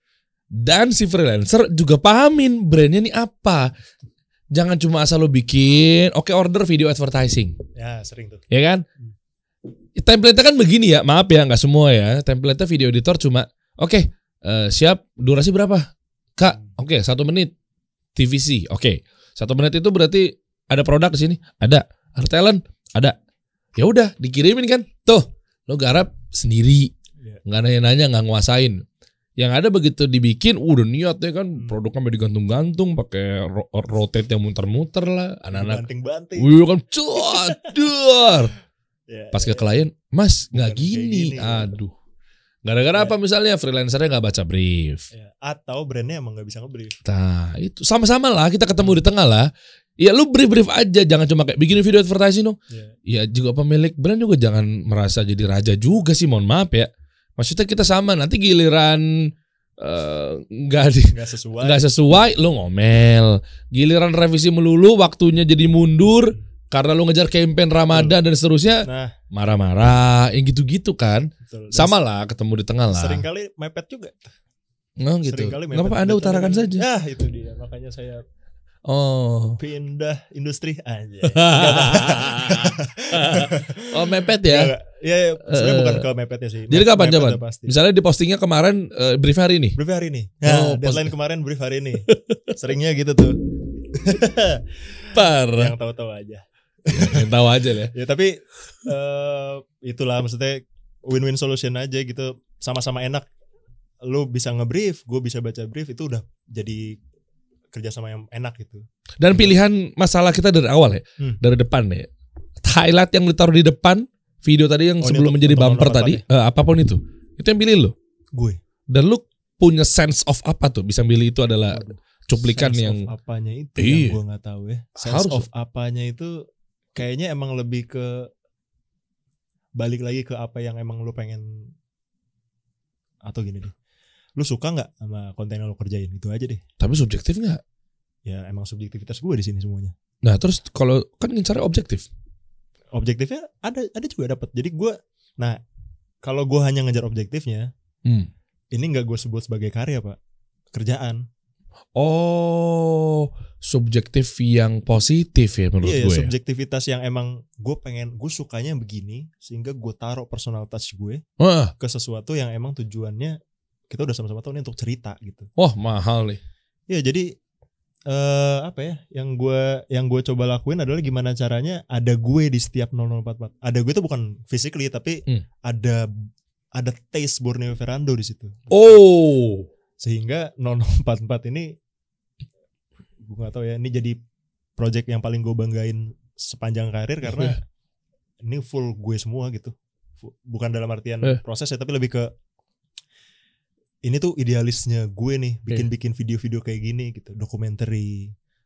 Dan si freelancer juga pahamin brandnya nih apa. Jangan cuma asal lo bikin, order video advertising. Ya sering tuh. Ya kan? Template-nya kan begini ya, maaf ya, nggak semua ya. Template-nya video editor cuma, siap, durasi berapa? Kak, 1 menit. TVC, 1 menit itu berarti ada produk di sini, ada talent, ada. Ya udah, dikirimin kan, tuh, lo garap sendiri, nggak nanya-nanya, nggak nguasain. Yang ada begitu dibikin, udah niatnya kan, produknya sampai digantung-gantung, pakai rotate yang muter-muter lah, anak-anak. Banting-banting. Kan, codor. Pas ke klien, Mas, nggak gini. Aduh. Gara-gara apa misalnya freelancernya nggak baca brief, atau brandnya emang nggak bisa nge-brief. Nah itu sama-sama lah, kita ketemu di tengah lah. Ya lu brief aja, jangan cuma kayak bikin video advertising dong. Ya juga pemilik brand juga jangan merasa jadi raja juga sih, mohon maaf ya. Maksudnya kita sama, nanti giliran nggak sesuai lu ngomel. Giliran revisi melulu, waktunya jadi mundur karena lu ngejar campaign Ramadan dan seterusnya. Marah-marah, yang gitu-gitu kan. Betul. Sama lah, ketemu di tengah lah. Seringkali mepet juga. Gitu. Nggak apa-apa, Anda utarakan saja. Ya itu dia, makanya saya pindah industri aja. Mepet ya? Ya sebenarnya bukan ke mepetnya sih. Jadi kapan coba? Misalnya di postingnya kemarin brief hari ini. Brief hari ini. Deadline kemarin brief hari ini. Seringnya gitu tuh. Parah. Yang tahu-tahu aja. Yang tahu aja ya. Ya tapi itulah maksudnya win-win solution aja gitu. Sama-sama enak. Lu bisa nge-brief, gue bisa baca brief, itu udah jadi kerjasama yang enak gitu. Dan pilihan masalah kita dari awal ya, dari depan ya. Highlight yang ditaruh di depan, video tadi yang sebelum menjadi bumper tadi, apapun itu yang pilih lo. Gue. Dan lu punya sense of apa tuh? Bisa milih itu adalah cuplikan sense yang of apanya itu yang gue nggak tahu ya. Sense of apanya itu kayaknya emang lebih ke balik lagi ke apa yang emang lu pengen, atau gini deh. Lu suka nggak sama konten yang lu kerjain, itu aja deh. Tapi subjektif nggak? Ya emang subjektivitas gue di sini semuanya. Nah terus kalau kan ngincarnya objektif. Objektifnya ada juga dapat. Jadi gue, kalau gue hanya ngejar objektifnya, ini nggak gue sebut sebagai karya, Pak, kerjaan. Oh, subjektif yang positif ya menurut Iya, gue. subjektivitas yang emang gue sukanya begini sehingga gue taruh personal touch gue Wah, ke sesuatu yang emang tujuannya kita udah sama-sama tahu ini untuk cerita gitu. wah mahal nih. Iya, jadi apa ya? Yang gue coba lakuin adalah gimana caranya ada gue di setiap 0044. Ada gue itu bukan physically tapi ada taste Borneo Verando di situ. Oh, Sehingga 0044 ini gue gak tahu ya, ini jadi project yang paling gue banggain sepanjang karir karena ini full gue semua gitu. Bukan dalam artian proses ya, tapi lebih ke ini tuh idealisnya gue nih, bikin video-video kayak gini gitu, dokumenter,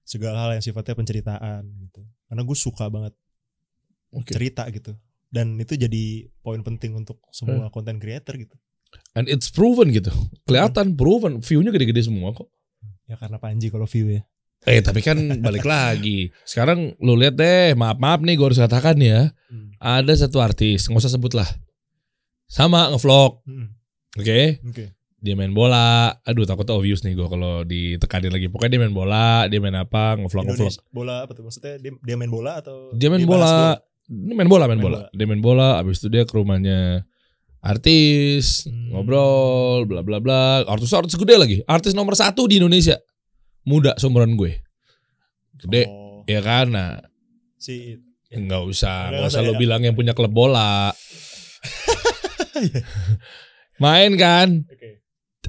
segala hal yang sifatnya penceritaan gitu. Karena gue suka banget cerita gitu. Dan itu jadi poin penting untuk semua content creator gitu. And it's proven gitu. Kelihatan proven, view-nya gede-gede semua kok. Ya karena Panji kalau view ya. Tapi kan balik lagi. Sekarang lu lihat deh, maaf nih gue harus katakan ya. Ada satu artis, nggak usah sebut lah. Sama ngevlog. Oke. Dia main bola. Aduh takut obvious nih gue kalau ditekanin lagi. Pokoknya dia main bola, dia main apa, ngevlog. Bola apa tuh? Maksudnya dia main bola atau dia main bola? Dia main bola. Dia main bola, abis itu dia ke rumahnya artis, ngobrol, bla bla bla. Artis gede lagi. Artis nomor 1 di Indonesia. Muda seumuran gue. Gede. Ya kan? Nah, enggak usah lo bilang yang punya klub bola. Main kan?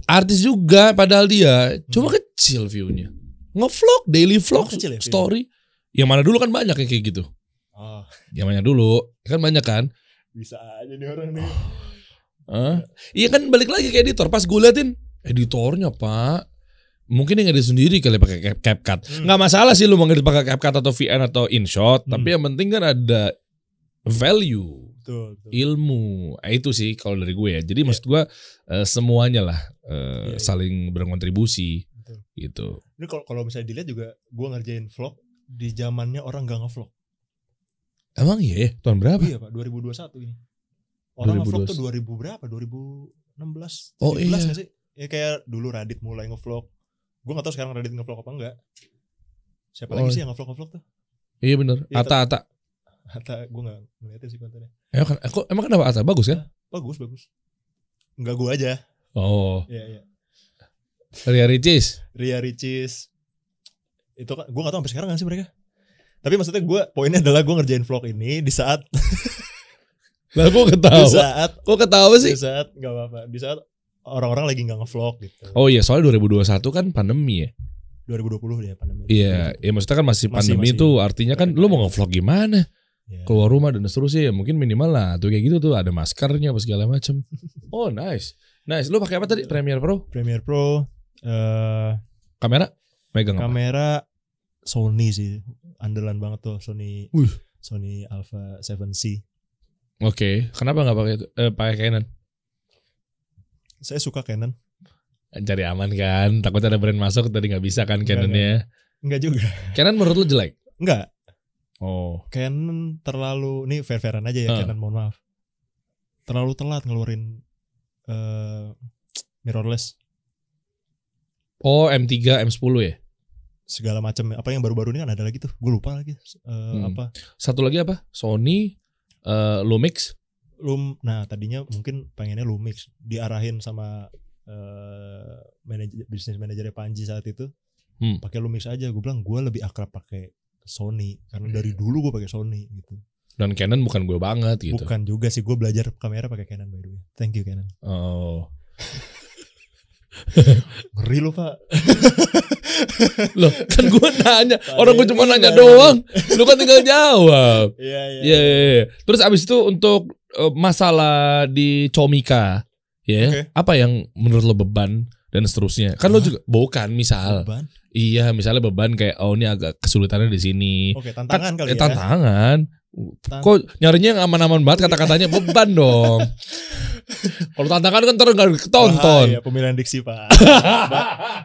Artis juga padahal dia cuma kecil view-nya. Ngevlog, daily vlog, kecil ya, story. Yang mana dulu kan banyak yang kayak gitu. Yang mana dulu kan banyak kan? Bisa aja nih orang nih. Iya kan balik lagi ke editor. Pas gue liatin editornya Pak, mungkin yang edit sendiri kali pakai CapCut. Nggak masalah sih lu mau ngedit pakai CapCut atau VN atau InShot, tapi yang penting kan ada value, betul. Ilmu. Itu sih kalau dari gue ya. Jadi maksud gue semuanya lah saling berkontribusi. Betul. Gitu. Ini kalau misalnya dilihat juga gue ngerjain vlog di zamannya orang gak ngevlog. Emang iya? Tahun berapa? Iya Pak, 2021 ini. Orang ngevlog tuh 2000 berapa? 2016. Oh iya. Gak sih? Ya kayak dulu Radit mulai ngevlog. Gue gak tahu sekarang Radit ngevlog apa enggak. Siapa lagi sih yang ngevlog-ngevlog tuh? Iya bener. Ya, Ata. Gue gak ngeliatin sih kontennya. Emang kenapa Ata? Bagus kan? Bagus. Enggak gue aja. Oh. Iya. Ria Ricis. Itu kan gue gak tahu sampai sekarang gak sih mereka. Tapi maksudnya poinnya adalah gue ngerjain vlog ini di saat lah gue ketawa sih. Di saat gak apa-apa. Di saat orang-orang lagi gak ngevlog gitu. Oh iya, soalnya 2021 kan pandemi ya. 2020 ya pandemi. Iya, ya maksudnya kan masih pandemi tuh, artinya kan lu mau ngevlog gimana? Yeah. Keluar rumah dan seterusnya ya mungkin minimal lah tuh kayak gitu tuh ada maskernya apa segala macam. Oh nice. Lu pakai apa tadi? Premiere Pro. Kamera? Megang kamera apa? Sony sih, andalan banget tuh Sony Alpha 7C. Oke. Kenapa nggak pakai Canon? Saya suka Canon. Cari aman kan, takut ada brand masuk tadi nggak bisa kan Canonnya. Enggak juga. Canon menurut lu jelek? Enggak. Oh. Canon terlalu, nih fair-fairan aja ya Canon, mohon maaf. Terlalu telat ngeluarin mirrorless. Oh, M3, M10 ya? Segala macam. Apa yang baru-baru ini kan ada lagi tuh. Gue lupa lagi. Apa? Satu lagi apa? Sony, Lumix. Nah tadinya mungkin pengennya Lumix. Diarahin sama bisnis manajernya Panji saat itu. Pakai Lumix aja. Gue bilang gue lebih akrab pakai Sony. Karena dari dulu gue pakai Sony gitu. Dan Canon bukan gue banget gitu. Bukan juga sih. Gue belajar kamera pakai Canon by the way. Thank you Canon. Oh. Ngeri lo Pak. Loh kan gue nanya. Orang gue cuma nanya doang. Lu kan tinggal jawab. Iya. Terus abis itu untuk masalah di Comika ya, apa yang menurut lo beban dan seterusnya? Kan lo juga bukan misal. Beban? Iya, misalnya beban kayak ini agak kesulitannya di sini. Oke, tantangan kali ya. Tantangan. Kok nyarinya yang aman-aman banget kata-katanya, beban dong. Kalau tantangan kan terus gak ketonton. Ya pemilihan diksi Pak.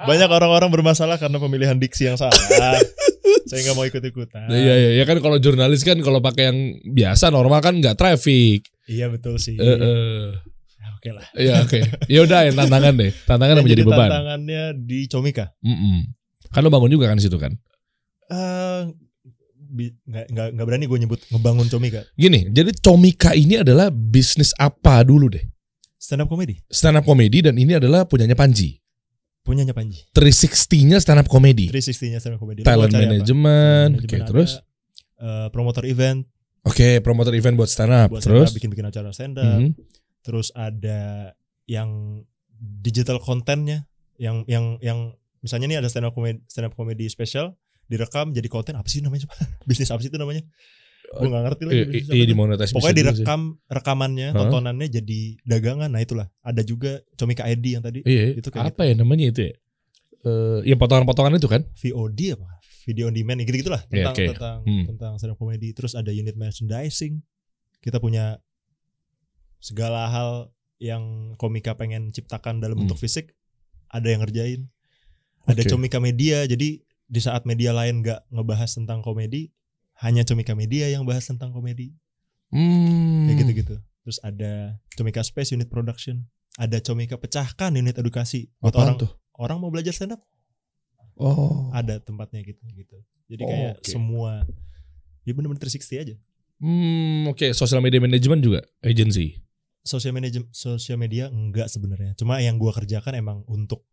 Banyak orang-orang bermasalah karena pemilihan diksi yang salah. Saya gak mau ikut-ikutan. Iya kan kalau jurnalis kan kalau pakai yang biasa normal kan gak traffic. Iya betul sih. oke lah. Iya oke. Ya udah yang tantangan deh. Tantangan yang menjadi Jadi beban. tantangannya di Comika. Kan lo bangun juga kan di situ kan. Nggak berani gue nyebut ngebangun Comika. Gini, jadi Comika ini adalah bisnis apa dulu deh? Stand up comedy. Stand up comedy dan ini adalah punyanya Panji. Punyanya Panji. 360-nya stand up comedy. 360-nya stand up comedy. Talent management. Oke, terus? Promoter event. Oke, promoter event buat stand up. Buat Terus? bikin acara stand up. Terus ada yang digital content-nya. Yang misalnya nih ada stand up comedy special. Direkam jadi konten, apa sih namanya? Bisnis apa sih itu namanya? Gue gak ngerti lagi. Iya dimonetasi. Pokoknya rekamannya, tontonannya jadi dagangan. Nah itulah. Ada juga Comika ID yang tadi. Iya. Itu kayak apa ya namanya itu ya? Ya potongan-potongan itu kan? VOD apa? Video on demand, gitu-gitulah. Tentang stand up comedy. Terus ada unit merchandising. Kita punya segala hal yang Comika pengen ciptakan dalam bentuk fisik. Ada yang ngerjain. Ada Comika Media. Jadi di saat media lain gak ngebahas tentang komedi, hanya Comika Media yang bahas tentang komedi. Kayak gitu-gitu. Terus ada Comika Space unit production, ada Comika Pecahkan unit edukasi buat orang mau belajar stand up. Ada tempatnya gitu. Jadi kayak semua ya bener-bener 360 aja. Oke. Social media management juga agency. Social media enggak sebenarnya. Cuma yang gua kerjakan emang untuk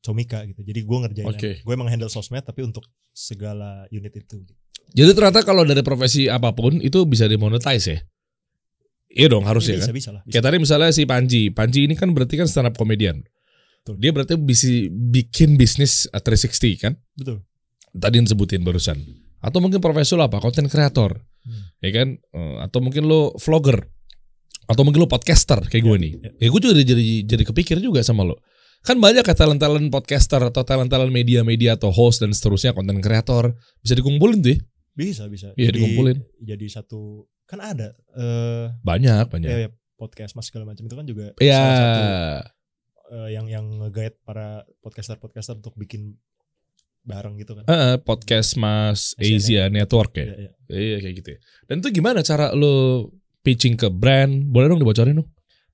Comika gitu. Jadi gue ngerjain, gue emang handle sosmed tapi untuk segala unit itu. Jadi ternyata kalau dari profesi apapun itu bisa dimonetize ya? Iya dong harusnya kan? Bisa lah. Kayak tadi misalnya si Panji ini kan berarti kan stand up comedian. Dia berarti bisa bikin bisnis 360 kan? Betul. Tadi yang sebutin barusan. Atau mungkin profesi lo apa? Content creator, ya kan? Atau mungkin lo vlogger, atau mungkin lo podcaster kayak gue nih. Ya gue juga jadi kepikir juga sama lo. Kan banyak ya talent podcaster atau talent media atau host dan seterusnya, konten kreator bisa dikumpulin tuh ya? Bisa. Iya dikumpulin. Jadi satu kan ada banyak. Ya, podcast mas segala macam itu kan juga salah satu yang nge-guide para podcaster untuk bikin bareng gitu kan. Podcast Mas Asia Network ya. Iya kayak gitu ya. Dan itu gimana cara lo pitching ke brand? Boleh dong dibocorin dong?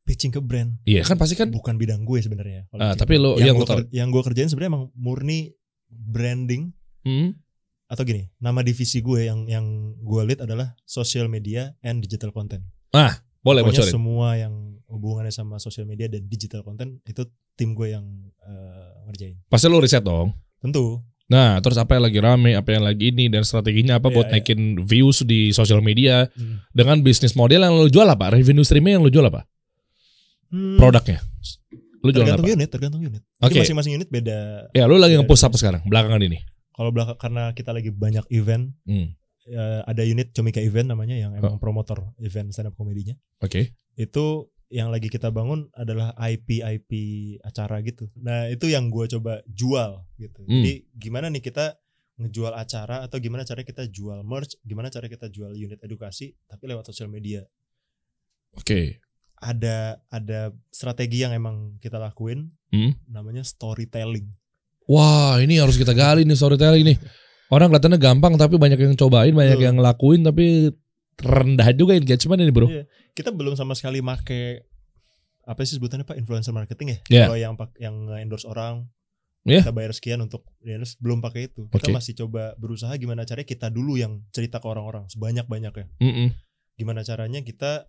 Pitching ke brand. Iya kan pasti kan bukan bidang gue sebenarnya. Tapi lo yang gue kerjain sebenarnya emang murni branding. Atau gini, nama divisi gue yang gue lead adalah social media and digital content. Boleh bocorin. Semua yang hubungannya sama social media dan digital content itu tim gue yang ngerjain. Pasti lo riset dong. Tentu. Nah, terus apa yang lagi rame, apa yang lagi ini, dan strateginya apa buat naikin views di social media dengan bisnis model yang lo jual apa? Revenue streamnya yang lo jual apa? Produknya. Lu jual apa? Tergantung unit. Masing-masing unit beda. Ya, lu lagi nge-push apa sekarang? Belakangan ini. Kalau karena kita lagi banyak event. Ada unit Comika Event namanya yang emang promotor event stand up komedinya. Itu yang lagi kita bangun adalah IP acara gitu. Nah, itu yang gue coba jual gitu. Jadi gimana nih kita ngejual acara atau gimana cara kita jual merch, gimana cara kita jual unit edukasi tapi lewat sosial media. Ada strategi yang emang kita lakuin, namanya storytelling. Wah, ini harus kita gali nih storytelling nih. Orang kelihatannya gampang tapi banyak yang cobain, banyak yang ngelakuin tapi rendah juga engagement ini bro. Iya. Kita belum sama sekali make apa sih sebutannya Pak, influencer marketing ya? Kalau yang endorse orang, kita bayar sekian untuk endorse, belum pakai itu. Kita masih coba berusaha gimana caranya kita dulu yang cerita ke orang-orang sebanyak-banyaknya. Gimana caranya kita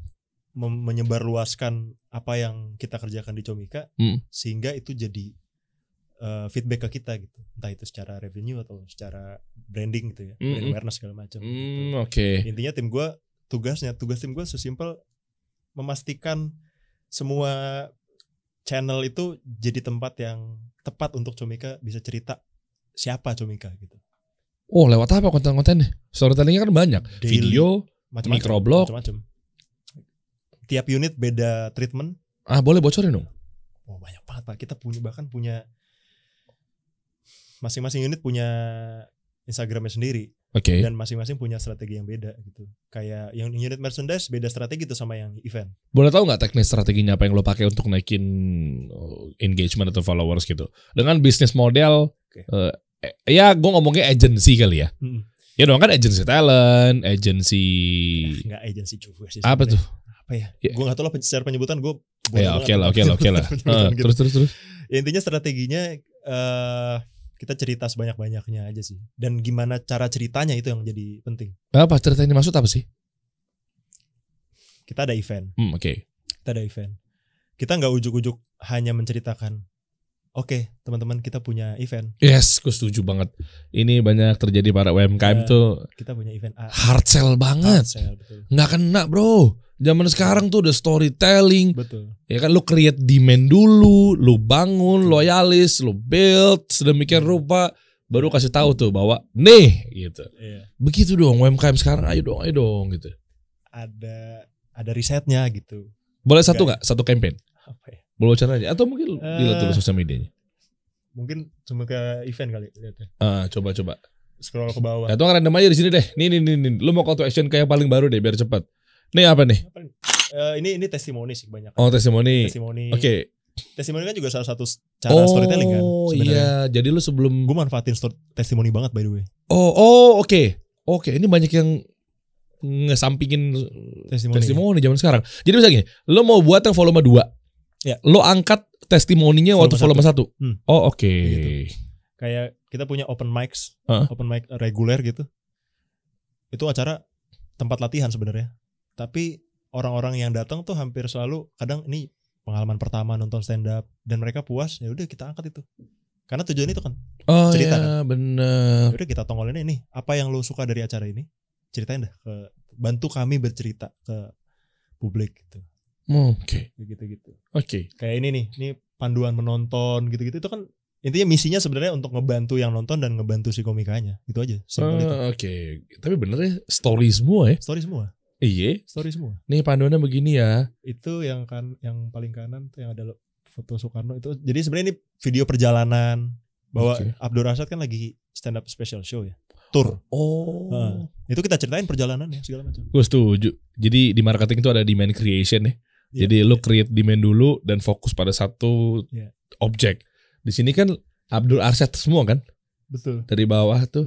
menyebarluaskan apa yang kita kerjakan di Comika sehingga itu jadi feedback ke kita gitu, entah itu secara revenue atau secara branding gitu ya, brand awareness segala macam. Intinya tugas tim gue sesimpel memastikan semua channel itu jadi tempat yang tepat untuk Comika bisa cerita siapa Comika gitu. Lewat apa konten-kontennya? Storytellingnya kan banyak. Daily, video, microblog, macam-macam. Tiap unit beda treatment. Boleh bocorin dong. Banyak banget Pak. Kita punya masing-masing unit punya Instagramnya sendiri. Dan masing-masing punya strategi yang beda gitu. Kayak yang unit merchandise beda strategi tuh sama yang event. Boleh tahu nggak teknis strateginya apa yang lo pakai untuk naikin engagement atau followers gitu? Dengan bisnis model, ya gue ngomongnya agency kali ya. Ya dong kan agency talent, agency. Nggak agency juga sih. Apa tuh? apa ya? Ya. Gue nggak tahu lah secara penyebutan gue. Ya oke lah. Terus. Ya, intinya strateginya kita cerita sebanyak-banyaknya aja sih. Dan gimana cara ceritanya itu yang jadi penting. Apa cerita ini maksud apa sih? Kita ada event. Oke. Kita ada event. Kita nggak ujuk-ujuk hanya menceritakan. Oke, teman-teman kita punya event. Yes, gue setuju banget. Ini banyak terjadi para UMKM tuh. Kita punya event A. Hard sell banget. Betul. Nggak kena bro. Zaman sekarang tuh udah storytelling. Betul. Ya kan lu create demand dulu, lu bangun, loyalis, lu build sedemikian rupa, baru kasih tahu tuh bahwa nih gitu. Iya. Begitu dong UMKM sekarang, ayo dong gitu. Ada risetnya gitu. Boleh satu nggak? Satu campaign? Apa ya? Boleh caranya? Atau mungkin dilihat dulu sosial medianya. Mungkin cuma ke event kali lihatnya. Coba. Scroll ke bawah. Ya tuh random aja di sini deh. Nih. Lu mau call to action kayak paling baru deh biar cepat. Nih apa nih? Ini testimoni sih banyak. Oh, testimoni. Oke. Testimoni kan juga salah satu cara storytelling kan. Oh iya, jadi lu sebelum gue manfaatin testimoni banget by the way. Oke. Ini banyak yang ngesampingin testimoni zaman sekarang. Jadi misalnya gini, lu mau buat yang volume 2. Ya. Lu angkat testimoninya waktu volume 1. Oke. Gitu. Kayak kita punya open mic reguler gitu. Itu acara tempat latihan sebenarnya. Tapi orang-orang yang datang tuh hampir selalu kadang ini pengalaman pertama nonton stand up dan mereka puas, ya udah kita angkat itu. Karena tujuan itu kan cerita kan. Bener. Udah kita tongolin ini, apa yang lu suka dari acara ini? Ceritain dah bantu kami bercerita ke publik gitu. Oke. Gitu. Oke. Kayak ini panduan menonton gitu-gitu itu kan intinya misinya sebenarnya untuk ngebantu yang nonton dan ngebantu si komikanya. Itu aja. Oke. Tapi bener ya story semua ya. Iya. Story semua. Nih panduannya begini ya. Itu yang paling kanan tuh yang ada foto Soekarno itu. Jadi sebenarnya ini video perjalanan bahwa Abdul Rashad kan lagi stand up special show ya. Tour. Itu kita ceritain perjalanannya segala macam. Gue setuju. Jadi di marketing itu ada demand creation ya. Jadi lu create demand dulu dan fokus pada satu objek. Di sini kan Abdul Arsyad semua kan? Betul. Dari bawah tuh.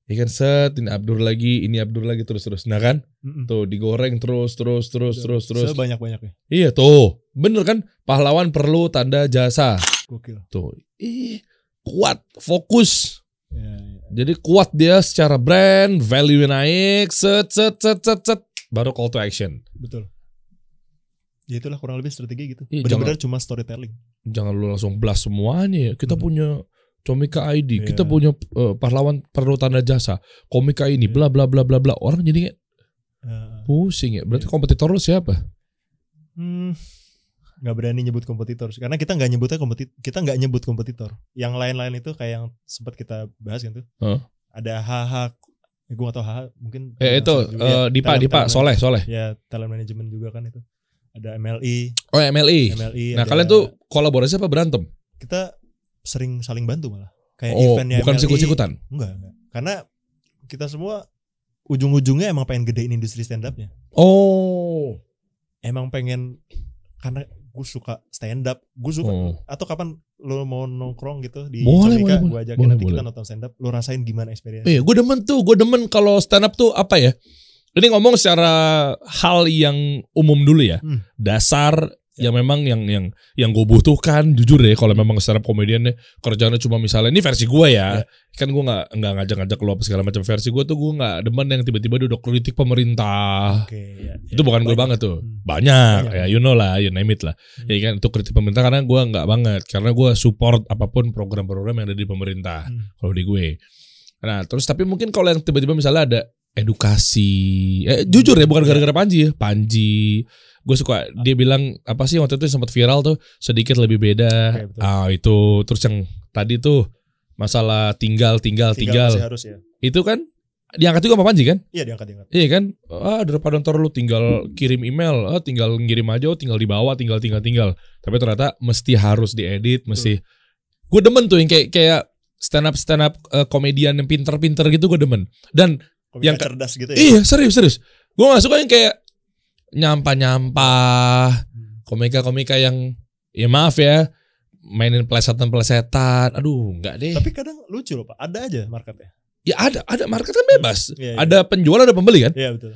Ya kan ini Abdul lagi terus. Nah kan? Tuh digoreng terus. Sebanyak-banyaknya. Iya tuh. Bener kan? Pahlawan perlu tanda jasa. Gokil. Tuh. Kuat, fokus. Ya. Jadi kuat dia secara brand, value naik, set. Baru call to action. Betul. Ya itulah kurang lebih strategi gitu. Benar-benar cuma storytelling. Jangan lu langsung blast semuanya ya. Kita punya Comika ID, kita punya pahlawan perlu tanda jasa, komika ini, bla bla bla bla bla. Orang jadi pusing ya. Berarti kompetitor lu siapa? Nggak berani nyebut kompetitor, karena kita nggak nyebut kompetitor. Yang lain-lain itu kayak yang sempat kita bahas kan tuh. Ada HH, gue nggak tahu HH mungkin. Itu Dipa, Soleh. Ya talent management juga kan itu. Ada MLI. Oh MLI. Nah kalian tuh kolaborasi apa berantem? Kita sering saling bantu malah. Kayak eventnya bukan MLI. sikut-sikutan? Enggak. Karena kita semua ujung-ujungnya emang pengen gedein industri stand up-nya. Emang pengen, karena gue suka stand up, gue suka. Atau kapan lo mau nongkrong gitu di Comika, gue ajakin nanti kita nonton stand up, lo rasain gimana experience. Iya, gue demen kalau stand up tuh apa ya? Ini ngomong secara hal yang umum dulu ya. Dasar yang memang yang gue butuhkan, jujur deh, kalau memang stand up komediannya kerjaannya cuma misalnya ini versi gue ya. Kan gue nggak ngajak lo apa segala macam. Versi gue tuh gue nggak demen yang tiba-tiba udah kritik pemerintah. Itu bukan gue banget tuh. Banyak ya, you know lah, you name it lah. Ya kan itu kritik pemerintah, karena gue nggak banget, karena gue support apapun program-program yang ada di pemerintah kalau di gue. Nah terus tapi mungkin kalau yang tiba-tiba misalnya ada edukasi, jujur ya, bukan gara-gara Panji. Gue suka dia bilang apa sih waktu itu sempat viral tuh, sedikit lebih beda. Itu terus yang tadi tuh masalah tinggal. Harus ya. Itu kan diangkat juga sama Panji kan? Iya diangkat. Iya kan? Daripada ntar lu tinggal kirim email, tinggal ngirim aja, tinggal dibawa, tinggal. Tapi ternyata mesti harus diedit, mesti. Gue demen tuh yang kayak stand up komedian yang pinter-pinter gitu, gue demen. Dan komika yang cerdas gitu ya. Iya, serius. Gue gak suka yang kayak nyampah komika yang ya maaf ya, mainin plesetan. Aduh, enggak deh. Tapi kadang lucu loh Pak, ada aja marketnya. Ya ada market kan bebas. Ada penjual, ada pembeli kan. Iya betul.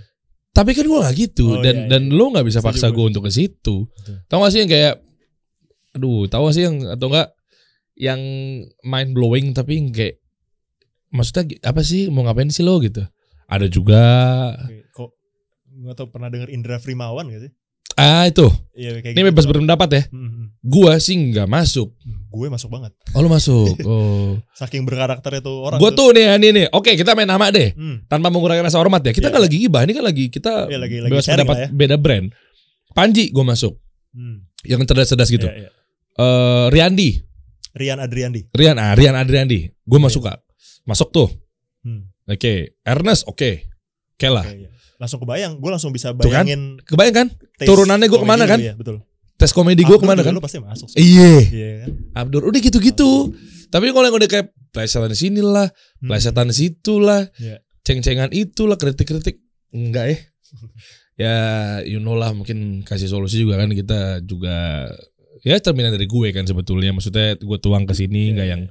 Tapi kan gue gak gitu. Oh, dan lo gak bisa Setuju paksa gue. gue untuk ke situ. Betul. Tahu gak sih yang kayak, aduh, tahu gak sih yang atau enggak yang mind blowing tapi yang kayak, maksudnya apa sih, mau ngapain sih lo gitu? Ada juga. Oke, kok nggak tau pernah denger Indra Frimawan gak sih? Itu. Iya kayak Ini bebas berpendapat ya. Gua sih nggak masuk. Gue masuk banget. Oh lu masuk. Oh. Saking berkarakternya tuh orang. Gue tuh nih. Oke, kita main nama deh. Tanpa mengurangi rasa hormat ya. Kita Iya. nggak lagi gibah. Ini kan lagi kita Lagi bebas sharing pendapat lah ya. beda brand. Panji gue masuk. Yang cerdas-cerdas gitu. Iya, iya. Riyandi. Rian Adriandi. Rian Adriandi. Gue masuk Kak. Masuk tuh. Oke. Ernest oke lah. Oke, iya. Langsung kebayang. Gue langsung bisa Tuh kan? bayangin. Kebayang kan? taste Turunannya gue kemana komedi kan? lu, Iya betul. Tes komedi gue kemana kan? Lu pasti masuk sih. Iya. Iya kan. Abdur udah gitu-gitu. Tapi kalau yang udah kayak plesetan di sini lah, plesetan di situ lah, Iya. ceng-cengan itulah, kritik-kritik enggak ya. Ya you know lah, mungkin kasih solusi juga kan, kita juga ya cerminan dari gue kan sebetulnya. Maksudnya gue tuang ke sini enggak yang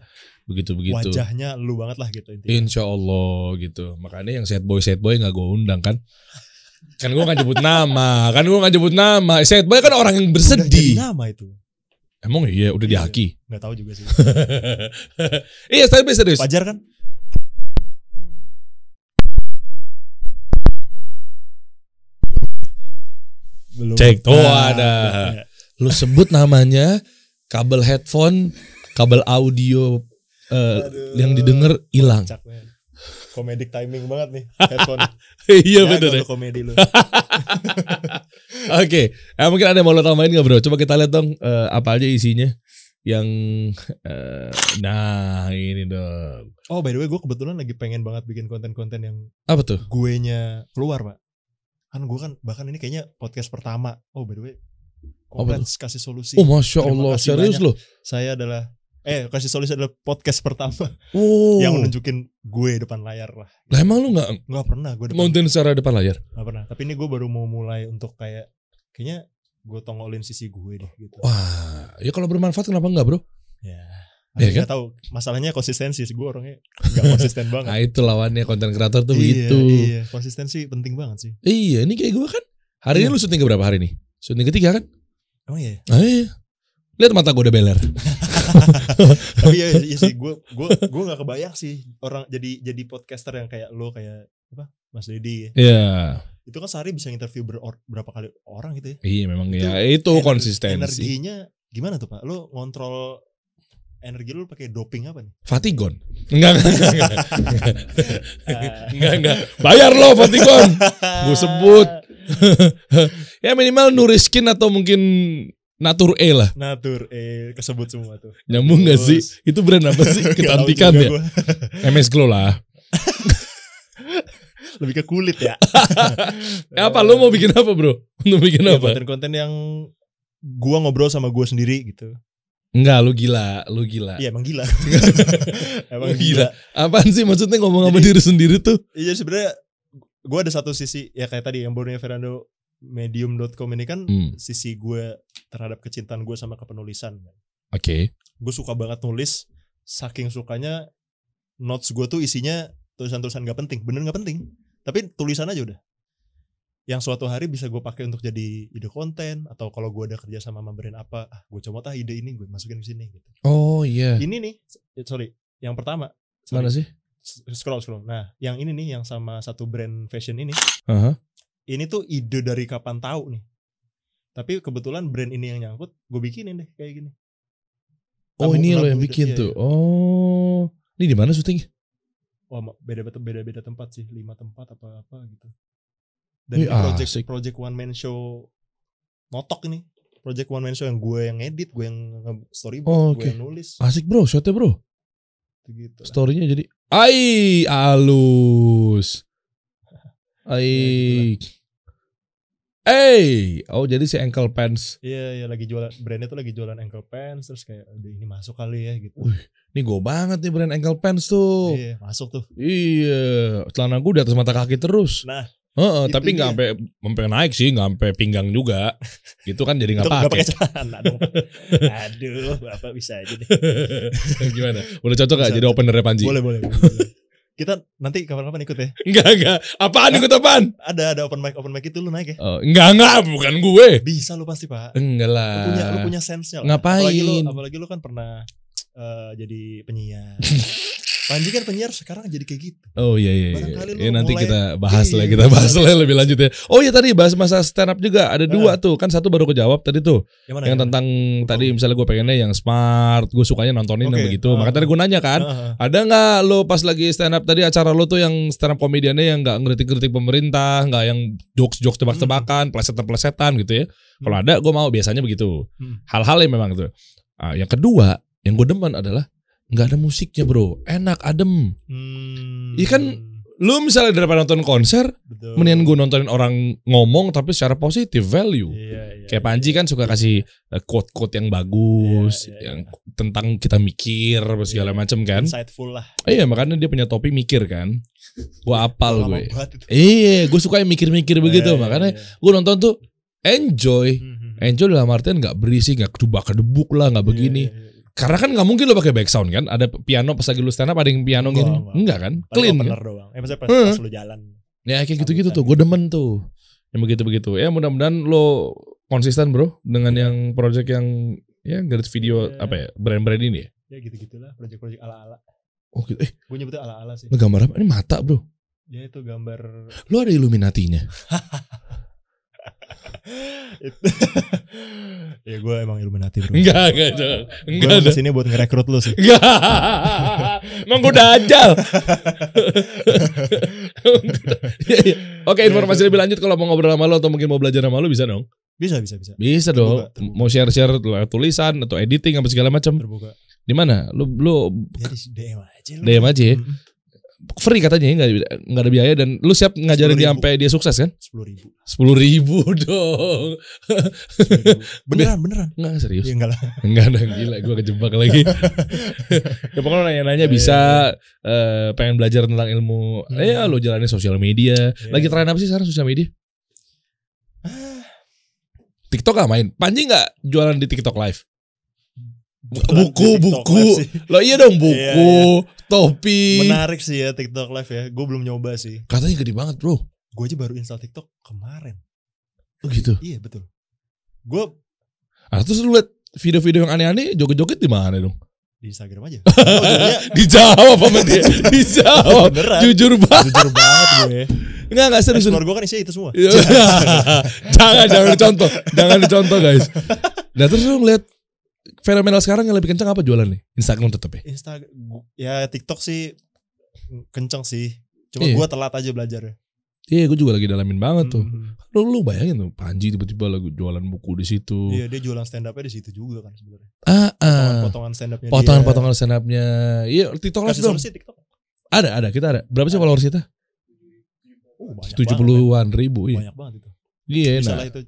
begitu-begitu. Wajahnya lu banget lah gitu intinya. Insya Allah gitu. Makanya yang sad boy enggak gue undang kan. Kan gue gak nyebut nama. Sad boy kan orang yang Udah bersedih. jadi nama itu. Emang iya udah Iya. dihaki. Nggak tahu juga sih. Iya tapi serius. Wajar kan? Belum. Cek tuh Nah, ada. iya. Lu sebut namanya, kabel headphone, kabel audio Aduh. yang didengar hilang. Kocak, men. Comedic timing banget nih headphone. Iya Jago bener ya. tuh komedi lu. Oke, mungkin ada yang mau lo tambahin gak bro? Coba kita lihat dong apa aja isinya. Yang nah ini dong. Oh by the way gue kebetulan lagi pengen banget bikin konten-konten yang Apa tuh? guenya keluar pak. Kan gue kan bahkan ini kayaknya podcast pertama. Oh by the way Apa Kompleks kasih solusi. Oh Masya Terima Allah, kasih serius banyak. loh. Saya adalah kasih solusi adalah podcast pertama Oh. yang nunjukin gue depan layar lah. Lah emang lu gak Nggak pernah gue depan. ngonten secara depan layar? Nggak pernah. Tapi ini gue baru mau mulai untuk kayaknya gue tongolin sisi gue deh gitu. Wah, ya kalau bermanfaat kenapa enggak bro? Ya. Iya Nggak kan? tahu. Masalahnya konsistensi sih, gue orangnya nggak konsisten banget. Nah itu lawannya konten kreator tuh Iya, begitu. Iya, konsistensi penting banget sih. Iya, ini kayak gue kan. Hari ini Iya. lu syuting berapa hari nih? Syuting ketiga kan? Emang iya. Iya. Lihat mata gue udah beler. Tapi iya sih, gue nggak kebayang sih orang jadi podcaster yang kayak lo, kayak apa, Mas Deddy. Iya. Itu kan sehari bisa interview berapa kali orang gitu ya. Iya memang ya itu konsistensi. Energinya gimana tuh Pak? Lo ngontrol energi lo pakai doping apa nih? Fatigon. Enggak. Enggak. Bayar lo Fatigon. Gue sebut. Ya minimal Nuriskin atau mungkin Natur E lah. Natur kesebut semua tuh. Nyambung gak sih? Itu brand apa sih? Kecantikan ya? MS Glow lah. Lebih ke kulit ya. Apa lo mau bikin apa bro? Mau bikin Ya, apa? konten-konten yang gua ngobrol sama gua sendiri gitu. Enggak, lu gila. Iya emang gila. Lu Emang gila. gila. Apaan sih maksudnya ngomong sama Jadi- diri sendiri tuh? Iya sebenarnya gua ada satu sisi ya kayak tadi yang Borneo Fernando medium.com ini kan sisi gue terhadap kecintaan gue sama kepenulisan. Oke. Gue suka banget nulis, saking sukanya notes gue tuh isinya tulisan-tulisan gak penting, bener gak penting, tapi tulisan aja udah. Yang suatu hari bisa gue pakai untuk jadi ide konten, atau kalau gue ada kerja sama brand apa, gue coba ide ini gue masukin ke sini gitu. Oh iya. Ini nih, sorry, yang pertama. Mana sih? Scroll. Nah, yang ini nih, yang sama satu brand fashion ini. Aha. Ini tuh ide dari kapan tahu nih. Tapi kebetulan brand ini yang nyangkut, gue bikinin deh kayak gini. Oh ini lo yang Lampu bikin ide, tuh. iya. Oh. Ini di mana syuting? Wah, beda-beda tempat sih, 5 tempat apa gitu. Dan Wih, ini asik. project one man show notok ini. Project one man show yang gue yang edit, gue yang storyboard, Oh, gue oke. yang nulis. Asik bro, shotnya bro. Gitu lah. Storynya jadi halus. Oh jadi si ankle pants. Iya, lagi jualan, brandnya tuh lagi jualan ankle pants, terus kayak udah ini masuk kali ya gitu. Wih, ini go banget nih brand ankle pants tuh. Iya, masuk tuh. Iya, celana gue di atas mata kaki terus. Nah, itu tapi nggak dia. sampai naik sih, nggak sampai pinggang juga. Gitu kan jadi nggak itu nggak pakai. pakai celana dong. Aduh, Bapak bisa aja deh. Gimana? Udah cocok gak Bisa. jadi openernya Panji? Boleh. Kita nanti kapan-kapan ikut ya. Enggak. Apaan ikut apaan? Ada open mic itu lu naik ya. Oh, enggak, bukan gue. Bisa lu pasti, Pak. Enggak lah. Lu punya sense-nya. Ngapain? Apalagi lu kan pernah jadi penyiar. Panji kan penyiar sekarang jadi kayak gitu. Oh iya. Barangkali lu Ya nanti mulai- kita bahas lah, Iya, kita bisa. bahas lah lebih lanjut ya. Oh iya tadi bahas masa stand up juga ada dua tuh. Kan satu baru kejawab tadi tuh. Yang mana? Yang tentang tadi misalnya gue pengennya yang smart, gue sukanya nontonin yang Oke. begitu. Makanya tadi gue nanya kan, Heeh. ada nggak lo pas lagi stand up tadi acara lo tuh yang stand up komediannya yang nggak ngeritik-ngeritik pemerintah, nggak yang jokes tebak-tebakan, plesetan-plesetan gitu ya. Kalau ada gue mau, biasanya begitu. Hal-hal yang memang tuh. Yang kedua, yang gue demen adalah nggak ada musiknya bro, enak, adem. Iya kan, lu misalnya daripada nonton konser, Betul. mendingan gue nontonin orang ngomong tapi secara positif, value. Iya. Kayak Panji kan suka kasih quote-quote yang bagus, Iya. yang tentang kita mikir segala macam kan. Insightful lah. Iya makanya dia punya topik mikir kan. Gua apal Lama gue. banget itu. Iya, gue suka yang mikir-mikir begitu. Makanya gue nonton tuh enjoy. Enjoy dalam artian nggak berisik, nggak kedebak-kedebuk lah, nggak begini. Iya. Karena kan nggak mungkin lo pakai back sound kan. Ada piano pas lagi lu stand up ada yang piano gini. Enggak kan? Clean kan? Opener doang. Maksudnya pas lu jalan. Ya kayak gitu-gitu tuh. Gue demen tuh. Yang begitu-begitu. Ya mudah-mudahan lo konsisten bro dengan yang project yang ya garis video apa ya, brand-brand ini ya. Ya gitu-gitulah, project-project ala-ala. Oh gitu. Gue nyebutnya ala-ala sih. Lo gambar apa? Ini mata bro. Ya itu gambar Lo ada Illuminatinya. ya gue emang Illuminati bro. Enggak. Gue kesini buat ngerekrut lu sih. Enggak. Emang gue dajal. Oke, informasi lebih lanjut kalau mau ngobrol sama lo atau mungkin mau belajar sama lo bisa dong. Bisa. Bisa dong. Terbuka. Mau share-share tulisan atau editing apa segala macam. Terbuka. Di mana? Lu Ya di DM aja lu. DM aja ya. Free katanya nggak ada biaya dan lu siap ngajarin dia 10.000. sampai dia sukses kan? 10.000. 10.000 dong. Beneran. Nggak serius. Ya enggak lah. Enggak ada, gila gue kejebak lagi. Ya pokoknya nanya-nanya bisa pengen belajar tentang ilmu. Ya lo jalanin sosial media. Lagi tren apa sih sekarang sosial media? TikTok gak main? Panji gak jualan di TikTok live? Buku. Lo iya dong buku, topi. Menarik sih ya TikTok live ya. Gue belum nyoba sih. Katanya gede banget bro. Gue aja baru install TikTok kemarin. Oh gitu. Iya betul. Gue Terus lu liat video-video yang aneh-aneh joget-joget di mana dong? di Instagram aja. Oh, jadinya Dijawab apa dia? Dijawab. beneran. Jujur banget. Jujur banget gue. Enggak serius. Explore gue kan isinya itu semua. jangan dicontoh guys. Nah terus lu ngeliat fenomenal sekarang yang lebih kencang apa jualan nih? Instagram tetap ya? Ya TikTok sih kenceng sih. Cuma Iya. gue telat aja belajar. Iya gue juga lagi dalamin banget tuh. Hmm. Lu bayangin tuh Panji tiba-tiba lagi jualan buku di situ. Iya dia jualan stand up-nya di situ juga kan sebenarnya. Potongan stand up-nya Potongan stand up-nya. Iya TikTok live Kasih dong. solusi TikTok. Ada kita ada. Berapa sih followers kita? Banyak 70-an ribu. Iya. Banyak banget itu. Iya Bisa nah. lah itu.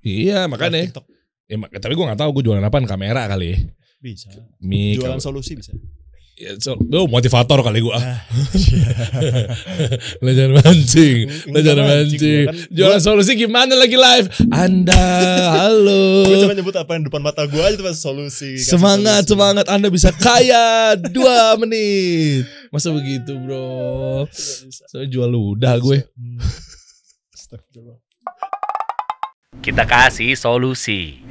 Iya makanya. TikTok. Ya, tapi gue gak tahu gue jualan apaan, kamera kali ya. Bisa. Mic. Jualan solusi bisa. Ya, motivator kali gue. Nah, Lo jangan mancing. Enggak mancing, kan Jualan solusi gimana lagi live? Anda, halo. Gue cuma nyebut apa yang depan mata gue aja tuh pas solusi. Kasih Semangat, solusi. semangat. Anda bisa kaya 2 menit. Masa begitu bro? Bisa. Saya jual ludah gue. Astagfirullah. Kita kasih solusi.